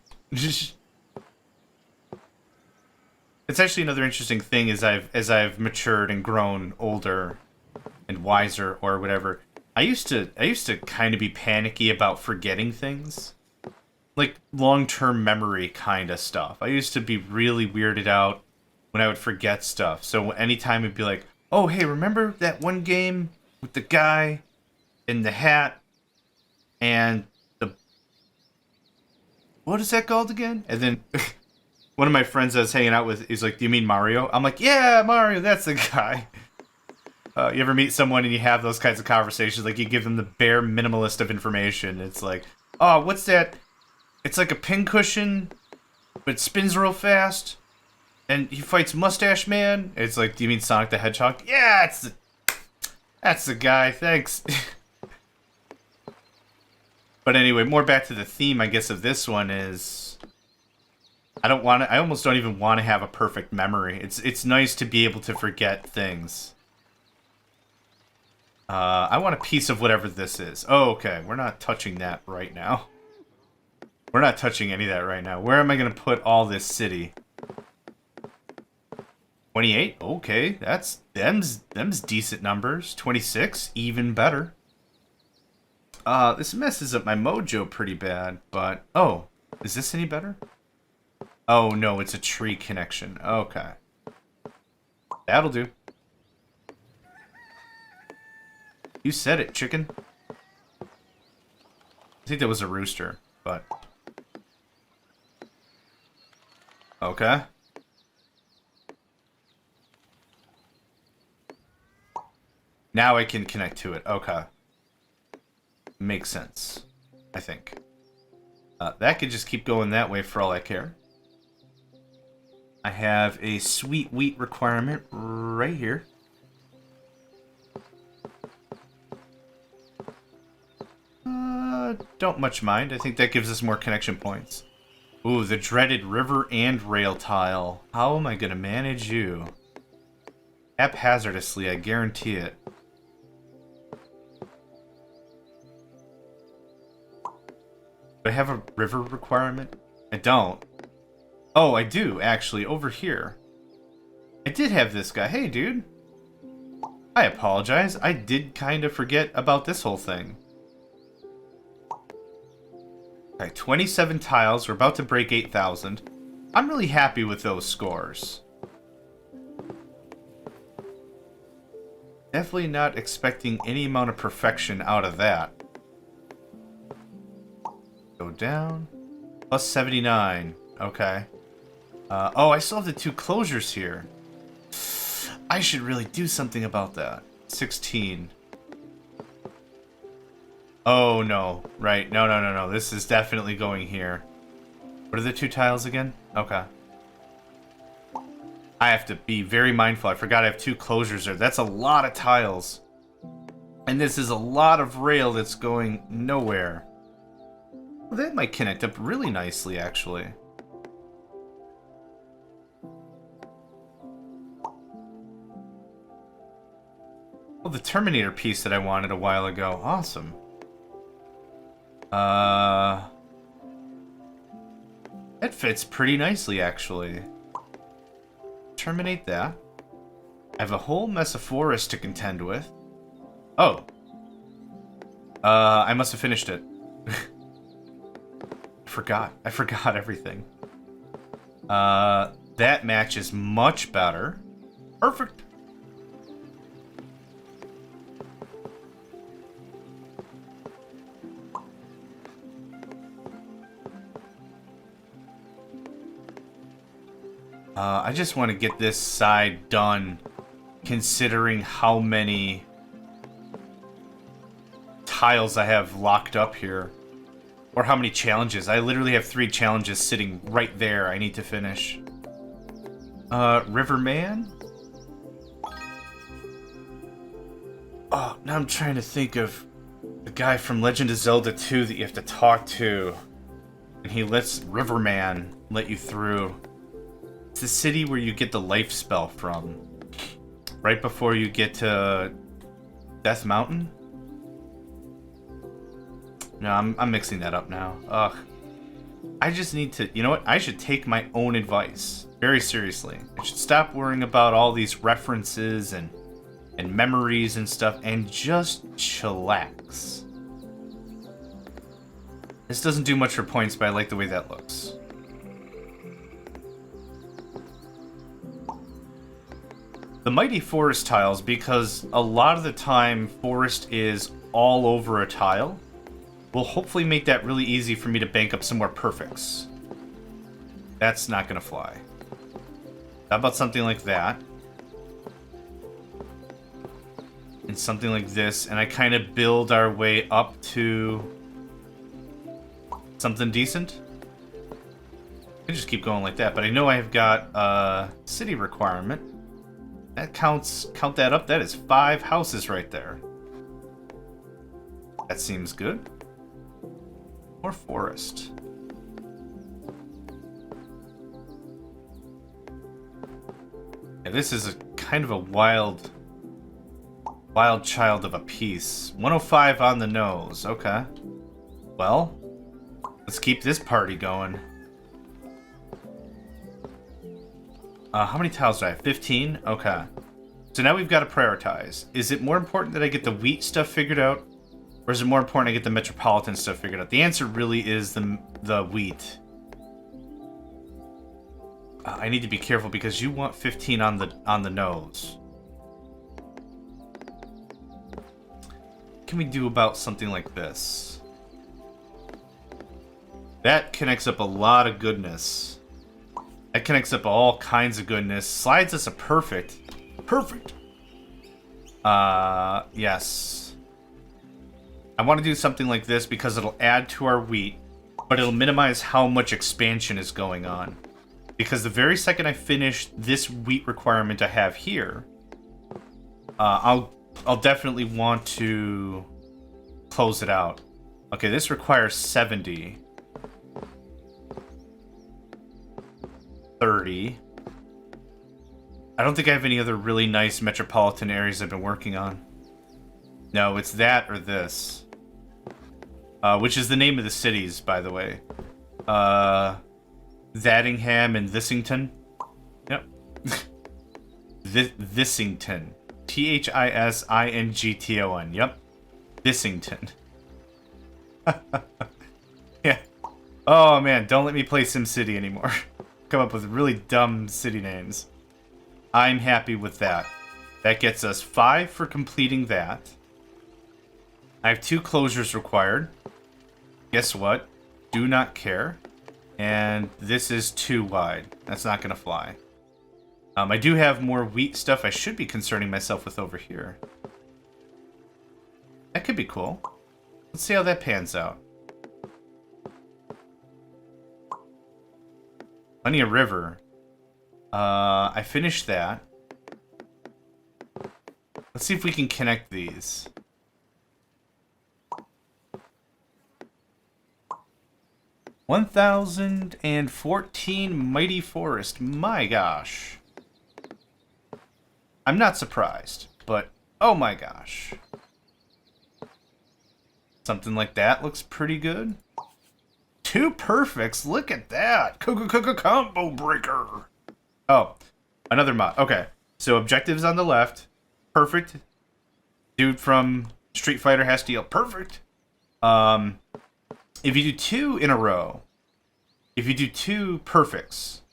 It's actually another interesting thing as I've matured and grown older and wiser or whatever. I used to kind of be panicky about forgetting things. Like long-term memory kind of stuff. I used to be really weirded out when I would forget stuff. So anytime it'd be like, "Oh, hey, remember that one game with the guy in the hat and the what is that called again?" And then one of my friends I was hanging out with is like, "Do you mean Mario?" I'm like, "Yeah, Mario, that's the guy." You ever meet someone and you have those kinds of conversations? Like, you give them the bare minimalist of information. It's like, "Oh, what's that? It's like a pincushion, but it spins real fast, and he fights Mustache Man." It's like, "Do you mean Sonic the Hedgehog?" "Yeah, that's the guy, thanks." But anyway, more back to the theme, I guess, of this one is... I almost don't even want to have a perfect memory. It's nice to be able to forget things. I want a piece of whatever this is. Oh, okay. We're not touching that right now. We're not touching any of that right now. Where am I going to put all this city? 28? Okay, them's decent numbers. 26? Even better. This messes up my mojo pretty bad, but... Oh, is this any better? Oh, no, it's a tree connection. Okay. That'll do. You said it, chicken. I think that was a rooster, but... Okay. Now I can connect to it. Okay. Makes sense, I think. That could just keep going that way for all I care. I have a sweet wheat requirement right here. Don't much mind. I think that gives us more connection points. Ooh, the dreaded river and rail tile. How am I going to manage you? Haphazardously, I guarantee it. Do I have a river requirement? I don't. Oh, I do, actually, over here. I did have this guy. Hey, dude. I apologize. I did kind of forget about this whole thing. Okay, 27 tiles. We're about to break 8,000. I'm really happy with those scores. Definitely not expecting any amount of perfection out of that. Go down. Plus 79. Okay. Oh, I still have the 2 closures here. I should really do something about that. 16. Oh, no. Right. No. This is definitely going here. What are the 2 tiles again? Okay. I have to be very mindful. I forgot I have 2 closures there. That's a lot of tiles. And this is a lot of rail that's going nowhere. Well, that might connect up really nicely, actually. Oh, the Terminator piece that I wanted a while ago. Awesome. It fits pretty nicely, actually. Terminate that. I have a whole mess of forest to contend with. Oh. I must have finished it. I forgot everything. That match is much better. Perfect. I just want to get this side done, considering how many tiles I have locked up here. Or how many challenges. I literally have 3 challenges sitting right there I need to finish. Riverman? Oh, now I'm trying to think of the guy from Legend of Zelda 2 that you have to talk to. And he lets Riverman let you through. It's the city where you get the life spell from. Right before you get to Death Mountain? No, I'm mixing that up now. Ugh. I just need to, you know what? I should take my own advice very seriously. I should stop worrying about all these references and memories and stuff and just chillax. This doesn't do much for points, but I like the way that looks. The Mighty Forest tiles, because a lot of the time forest is all over a tile, will hopefully make that really easy for me to bank up some more perfects. That's not gonna fly. How about something like that? And something like this, and I kind of build our way up to something decent. I just keep going like that, but I know I've got a city requirement. That count that up, that is 5 houses right there. That seems good. Or forest. Yeah, this is a kind of a wild child of a piece. 105 on the nose, okay. Well, let's keep this party going. How many tiles do I have? 15? Okay. So now we've got to prioritize. Is it more important that I get the wheat stuff figured out? Or is it more important I get the metropolitan stuff figured out? The answer really is the wheat. I need to be careful because you want 15 on the nose. What can we do about something like this? That connects up a lot of goodness. That connects up all kinds of goodness. Slides us a perfect. Perfect! Yes. I want to do something like this because it'll add to our wheat, but it'll minimize how much expansion is going on. Because the very second I finish this wheat requirement I have here, I'll definitely want to close it out. Okay, this requires 70. 30. I don't think I have any other really nice metropolitan areas I've been working on. No, it's that or this. Which is the name of the cities, by the way. Thattingham and Thissington. Yep. Thissington. Thissington. Yep. Thissington. Yeah. Oh man, don't let me play SimCity anymore. Come up with really dumb city names. I'm happy with that. That gets us 5 for completing that. I have 2 closures required. Guess what? Do not care. And this is too wide. That's not going to fly. I do have more wheat stuff I should be concerning myself with over here. That could be cool. Let's see how that pans out. Plenty of river. I finished that. Let's see if we can connect these. $1,014 Mighty Forest. My gosh. I'm not surprised, but oh my gosh. Something like that looks pretty good. 2 perfects. Look at that. Combo breaker. Oh, another mod. Okay. So objectives on the left. Perfect. Dude from Street Fighter has to yell perfect. If you do 2 in a row, if you do 2 perfects,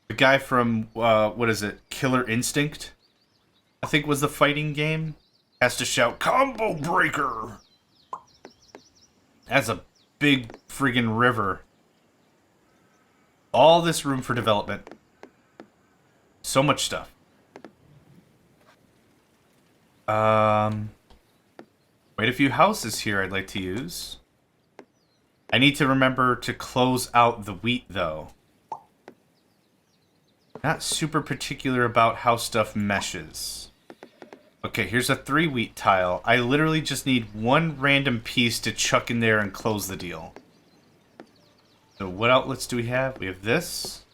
the guy from, what is it, Killer Instinct, I think was the fighting game, has to shout, Combo Breaker! That's a big friggin' river. All this room for development. So much stuff. Quite a few houses here I'd like to use. I need to remember to close out the wheat, though. Not super particular about how stuff meshes. Okay, here's a 3 wheat tile. I literally just need 1 random piece to chuck in there and close the deal. So what outlets do we have? We have this.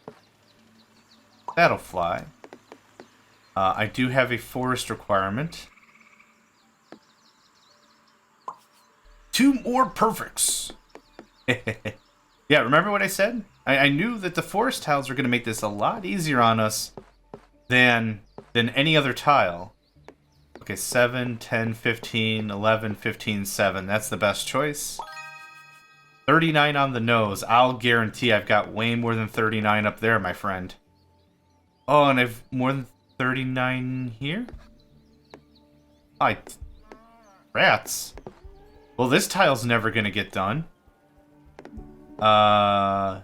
That'll fly. I do have a forest requirement. 2 more perfects. Yeah, remember what I said? I knew that the forest tiles were going to make this a lot easier on us than any other tile. Okay, 7, 10, 15, 11, 15, 7. That's the best choice. 39 on the nose. I'll guarantee I've got way more than 39 up there, my friend. Oh, and I've more than 39 here? Rats. Well, this tile's never going to get done. I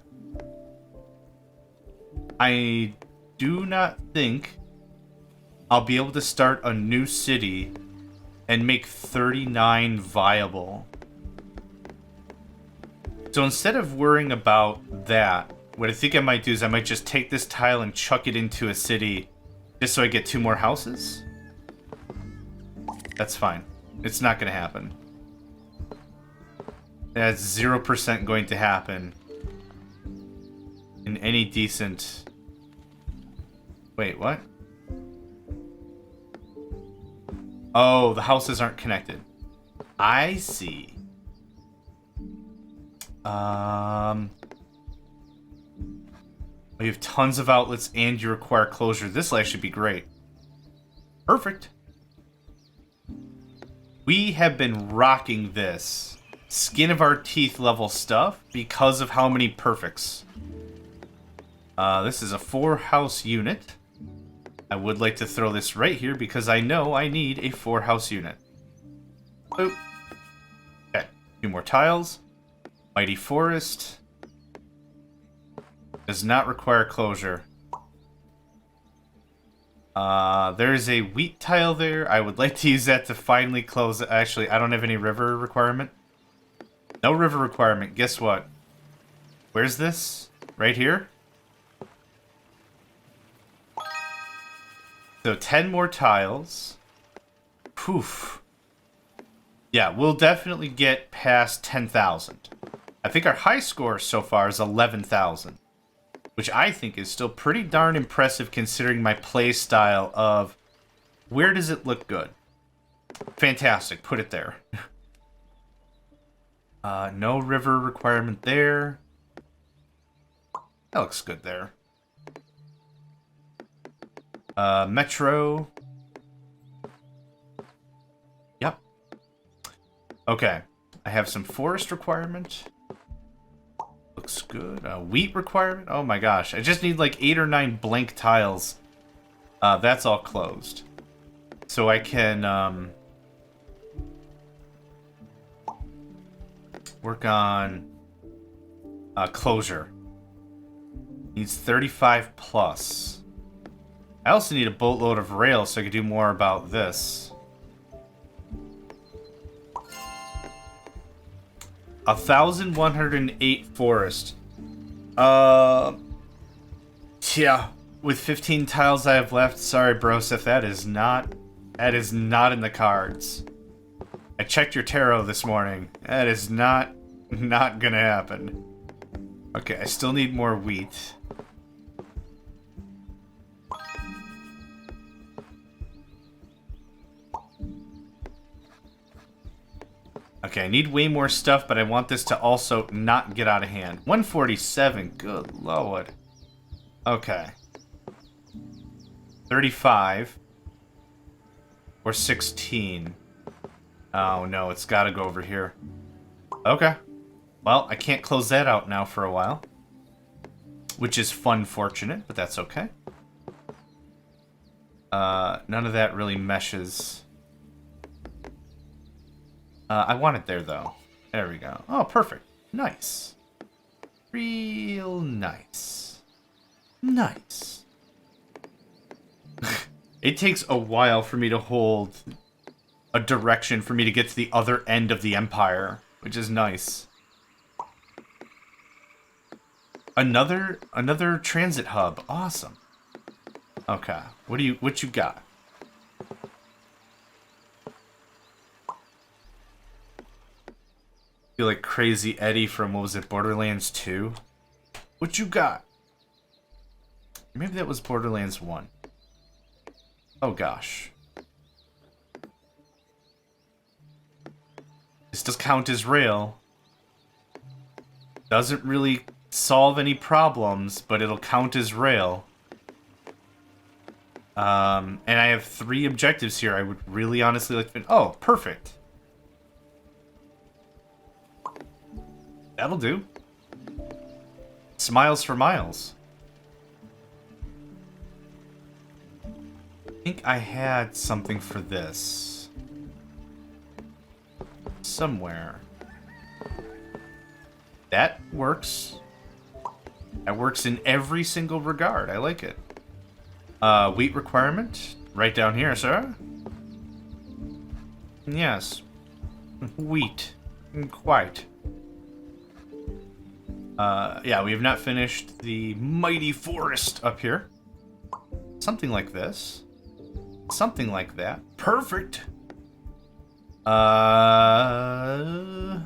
do not think I'll be able to start a new city and make 39 viable. So instead of worrying about that, what I think I might do is I might just take this tile and chuck it into a city just so I get 2 more houses. That's fine. It's not going to happen. That's 0% going to happen in any decent... Wait, what? Oh, the houses aren't connected. I see. You have tons of outlets and you require closure. This will actually be great. Perfect. We have been rocking this skin of our teeth level stuff because of how many perfects. This is a 4-house unit. I would like to throw this right here because I know I need a 4-house unit. Boop. Okay, 2 more tiles. Mighty Forest. Does not require closure. There's a wheat tile there. I would like to use that to finally close it. Actually, I don't have any river requirement. No river requirement. Guess what? Where's this? Right here? So 10 more tiles. Poof. Yeah, we'll definitely get past 10,000. I think our high score so far is 11,000. Which I think is still pretty darn impressive considering my play style of where does it look good? Fantastic, put it there. No river requirement there. That looks good there. Metro. Yep. Okay, I have some forest requirement. Looks good. Wheat requirement? Oh my gosh. I just need like 8 or 9 blank tiles. That's all closed. So I can work on closure. Needs 35 plus. I also need a boatload of rail so I can do more about this. 1,108 forest. Yeah, with 15 tiles I have left, sorry Broseph, that is not in the cards. I checked your tarot this morning. That is not gonna happen. Okay, I still need more wheat. Okay, I need way more stuff, but I want this to also not get out of hand. 147, good lord. Okay. 35. Or 16. Oh no, it's gotta go over here. Okay. Well, I can't close that out now for a while. Which is fun-fortunate, but that's okay. None of that really meshes. I want it there, though. There we go. Oh, perfect. Nice. Real nice. Nice. It takes a while for me to hold a direction for me to get to the other end of the empire, which is nice. Another transit hub. Awesome. Okay. What you got? Feel like Crazy Eddie from, what was it, Borderlands 2? What you got? Maybe that was Borderlands 1. Oh gosh. This does count as rail. Doesn't really solve any problems, but it'll count as rail. And I have 3 objectives here. I would really honestly like to... Oh, perfect. That'll do. Smiles for miles. I think I had something for this. Somewhere. That works. That works in every single regard. I like it. Wheat requirement. Right down here, sir. Yes. Wheat. Quite. Yeah, we have not finished the mighty forest up here. Something like this. Something like that. Perfect. I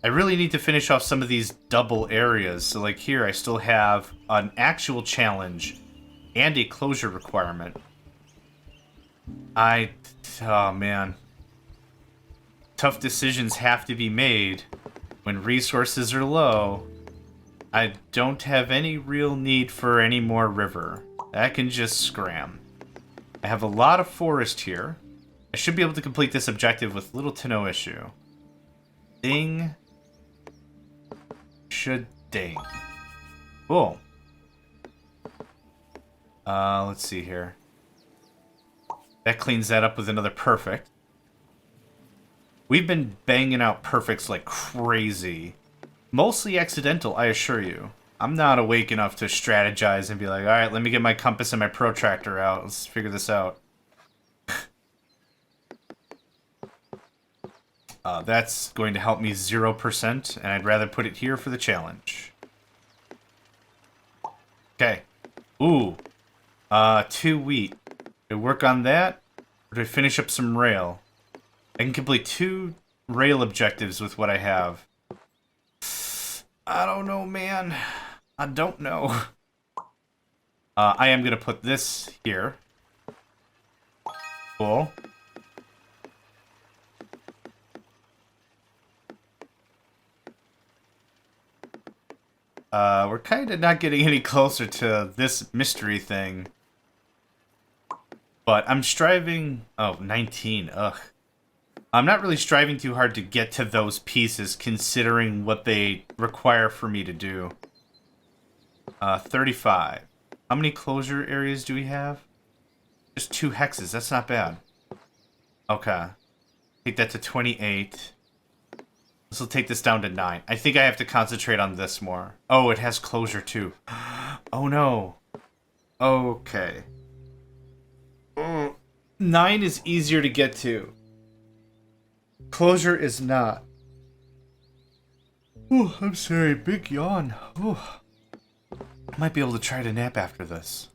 really need to finish off some of these double areas. So like here, I still have an actual challenge and a closure requirement. Oh man. Tough decisions have to be made when resources are low. I don't have any real need for any more river. That can just scram. I have a lot of forest here. I should be able to complete this objective with little to no issue. Ding. Should ding. Cool. Let's see here. That cleans that up with another perfect. We've been banging out perfects like crazy. Mostly accidental, I assure you. I'm not awake enough to strategize and be like, alright, let me get my compass and my protractor out. Let's figure this out. That's going to help me 0%, and I'd rather put it here for the challenge. Okay. Ooh. 2 wheat. Do I work on that? Or do I finish up some rail? I can complete 2 rail objectives with what I have. I don't know, man. I don't know. I am going to put this here. Cool. We're kind of not getting any closer to this mystery thing. But I'm striving... Oh, 19. Ugh. I'm not really striving too hard to get to those pieces, considering what they require for me to do. 35. How many closure areas do we have? Just 2 hexes. That's not bad. Okay. Take that to 28. This will take this down to 9. I think I have to concentrate on this more. Oh, it has closure too. Oh no. Okay. 9 is easier to get to. Closure is not. Oh, I'm sorry. Big yawn. Oh. I might be able to try to nap after this.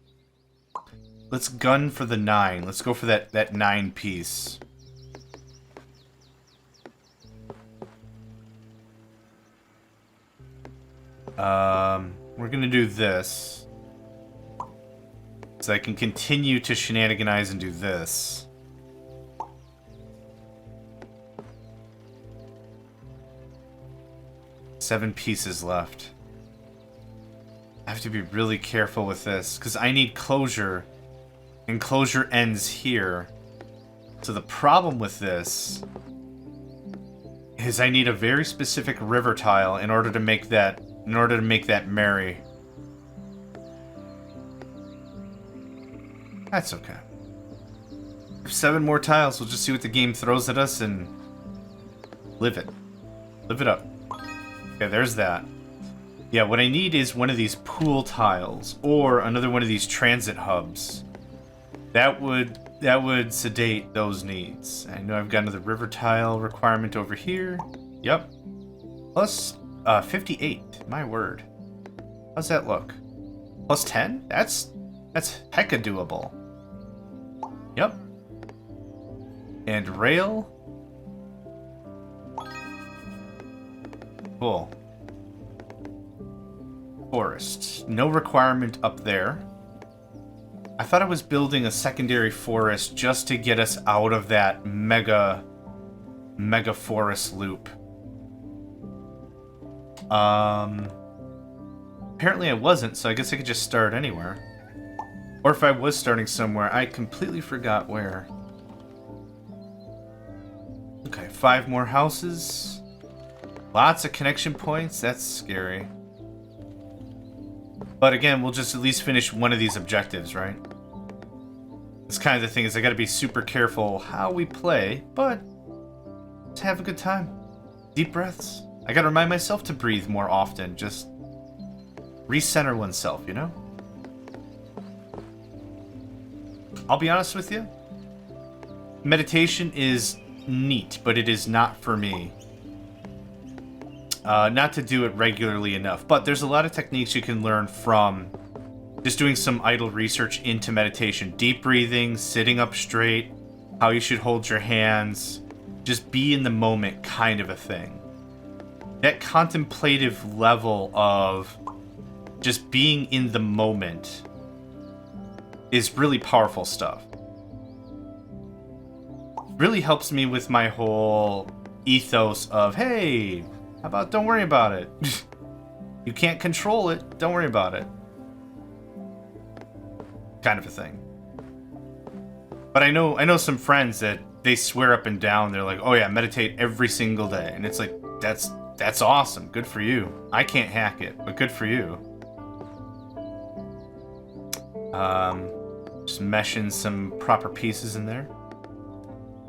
Let's gun for the 9. Let's go for that 9 piece. We're gonna do this. So I can continue to shenaniganize and do this. Seven pieces left. I have to be really careful with this, because I need closure, and closure ends here. So the problem with this is I need a very specific river tile in order to make that marry. That's okay. 7 more tiles, we'll just see what the game throws at us and live it. Live it up. Okay, there's that. Yeah, what I need is one of these pool tiles, or another one of these transit hubs. That would sedate those needs. I know I've got another river tile requirement over here. Yep. Plus 58. My word. How's that look? Plus 10? That's hecka doable. Yep. And rail. Cool. Forest. No requirement up there. I thought I was building a secondary forest just to get us out of that mega forest loop. Apparently I wasn't, so I guess I could just start anywhere. Or if I was starting somewhere, I completely forgot where. Okay, 5 more houses. Lots of connection points. That's scary. But again, we'll just at least finish one of these objectives, right? This kind of the thing is I gotta be super careful how we play, but just have a good time. Deep breaths. I gotta remind myself to breathe more often. Just recenter oneself, you know? I'll be honest with you. Meditation is neat, but it is not for me. Not to do it regularly enough, but there's a lot of techniques you can learn from just doing some idle research into meditation. Deep breathing, sitting up straight, how you should hold your hands, just be in the moment kind of a thing. That contemplative level of just being in the moment is really powerful stuff. Really helps me with my whole ethos of, hey, how about don't worry about it? You can't control it, don't worry about it. Kind of a thing. But I know some friends that they swear up and down, they're like, oh yeah, meditate every single day. And it's like, that's awesome, good for you. I can't hack it, but good for you. Just meshing some proper pieces in there.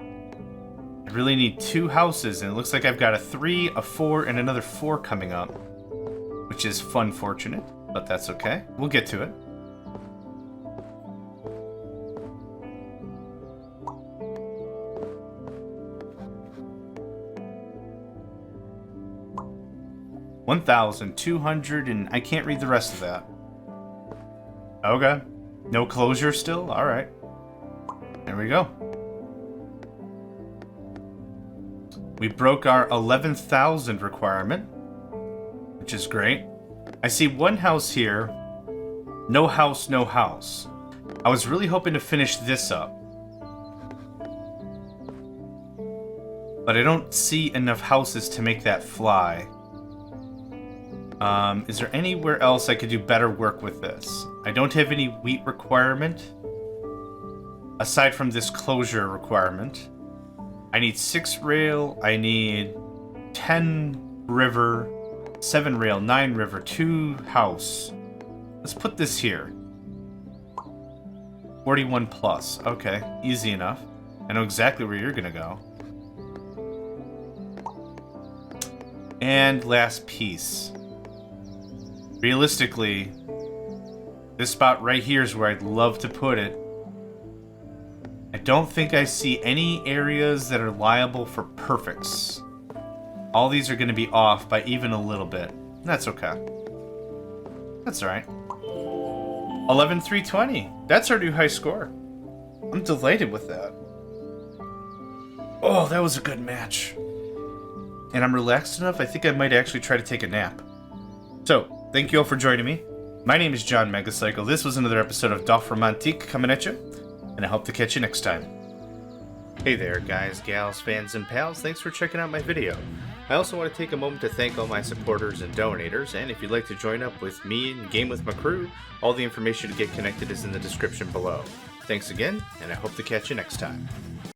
I really need 2 houses, and it looks like I've got a 3, a 4, and another 4 coming up. Which is fun-fortunate, but that's okay. We'll get to it. $1,200, and I can't read the rest of that. Okay. No closure still? Alright. There we go. We broke our 11,000 requirement, which is great. I see 1 house here. No house, no house. I was really hoping to finish this up, but I don't see enough houses to make that fly. Is there anywhere else I could do better work with this? I don't have any wheat requirement, aside from this closure requirement. I need 6 rail, I need 10 river, 7 rail, 9 river, 2 house. Let's put this here. 41 plus, okay, easy enough. I know exactly where you're gonna go. And last piece. Realistically, this spot right here is where I'd love to put it. I don't think I see any areas that are liable for perfects. All these are going to be off by even a little bit. That's okay. That's alright. 11,320. That's our new high score. I'm delighted with that. Oh, that was a good match. And I'm relaxed enough, I think I might actually try to take a nap. So, thank you all for joining me. My name is John Megacycle. This was another episode of Dorfromantik coming at you, and I hope to catch you next time. Hey there, guys, gals, fans, and pals. Thanks for checking out my video. I also want to take a moment to thank all my supporters and donators, and if you'd like to join up with me and game with my crew, all the information to get connected is in the description below. Thanks again, and I hope to catch you next time.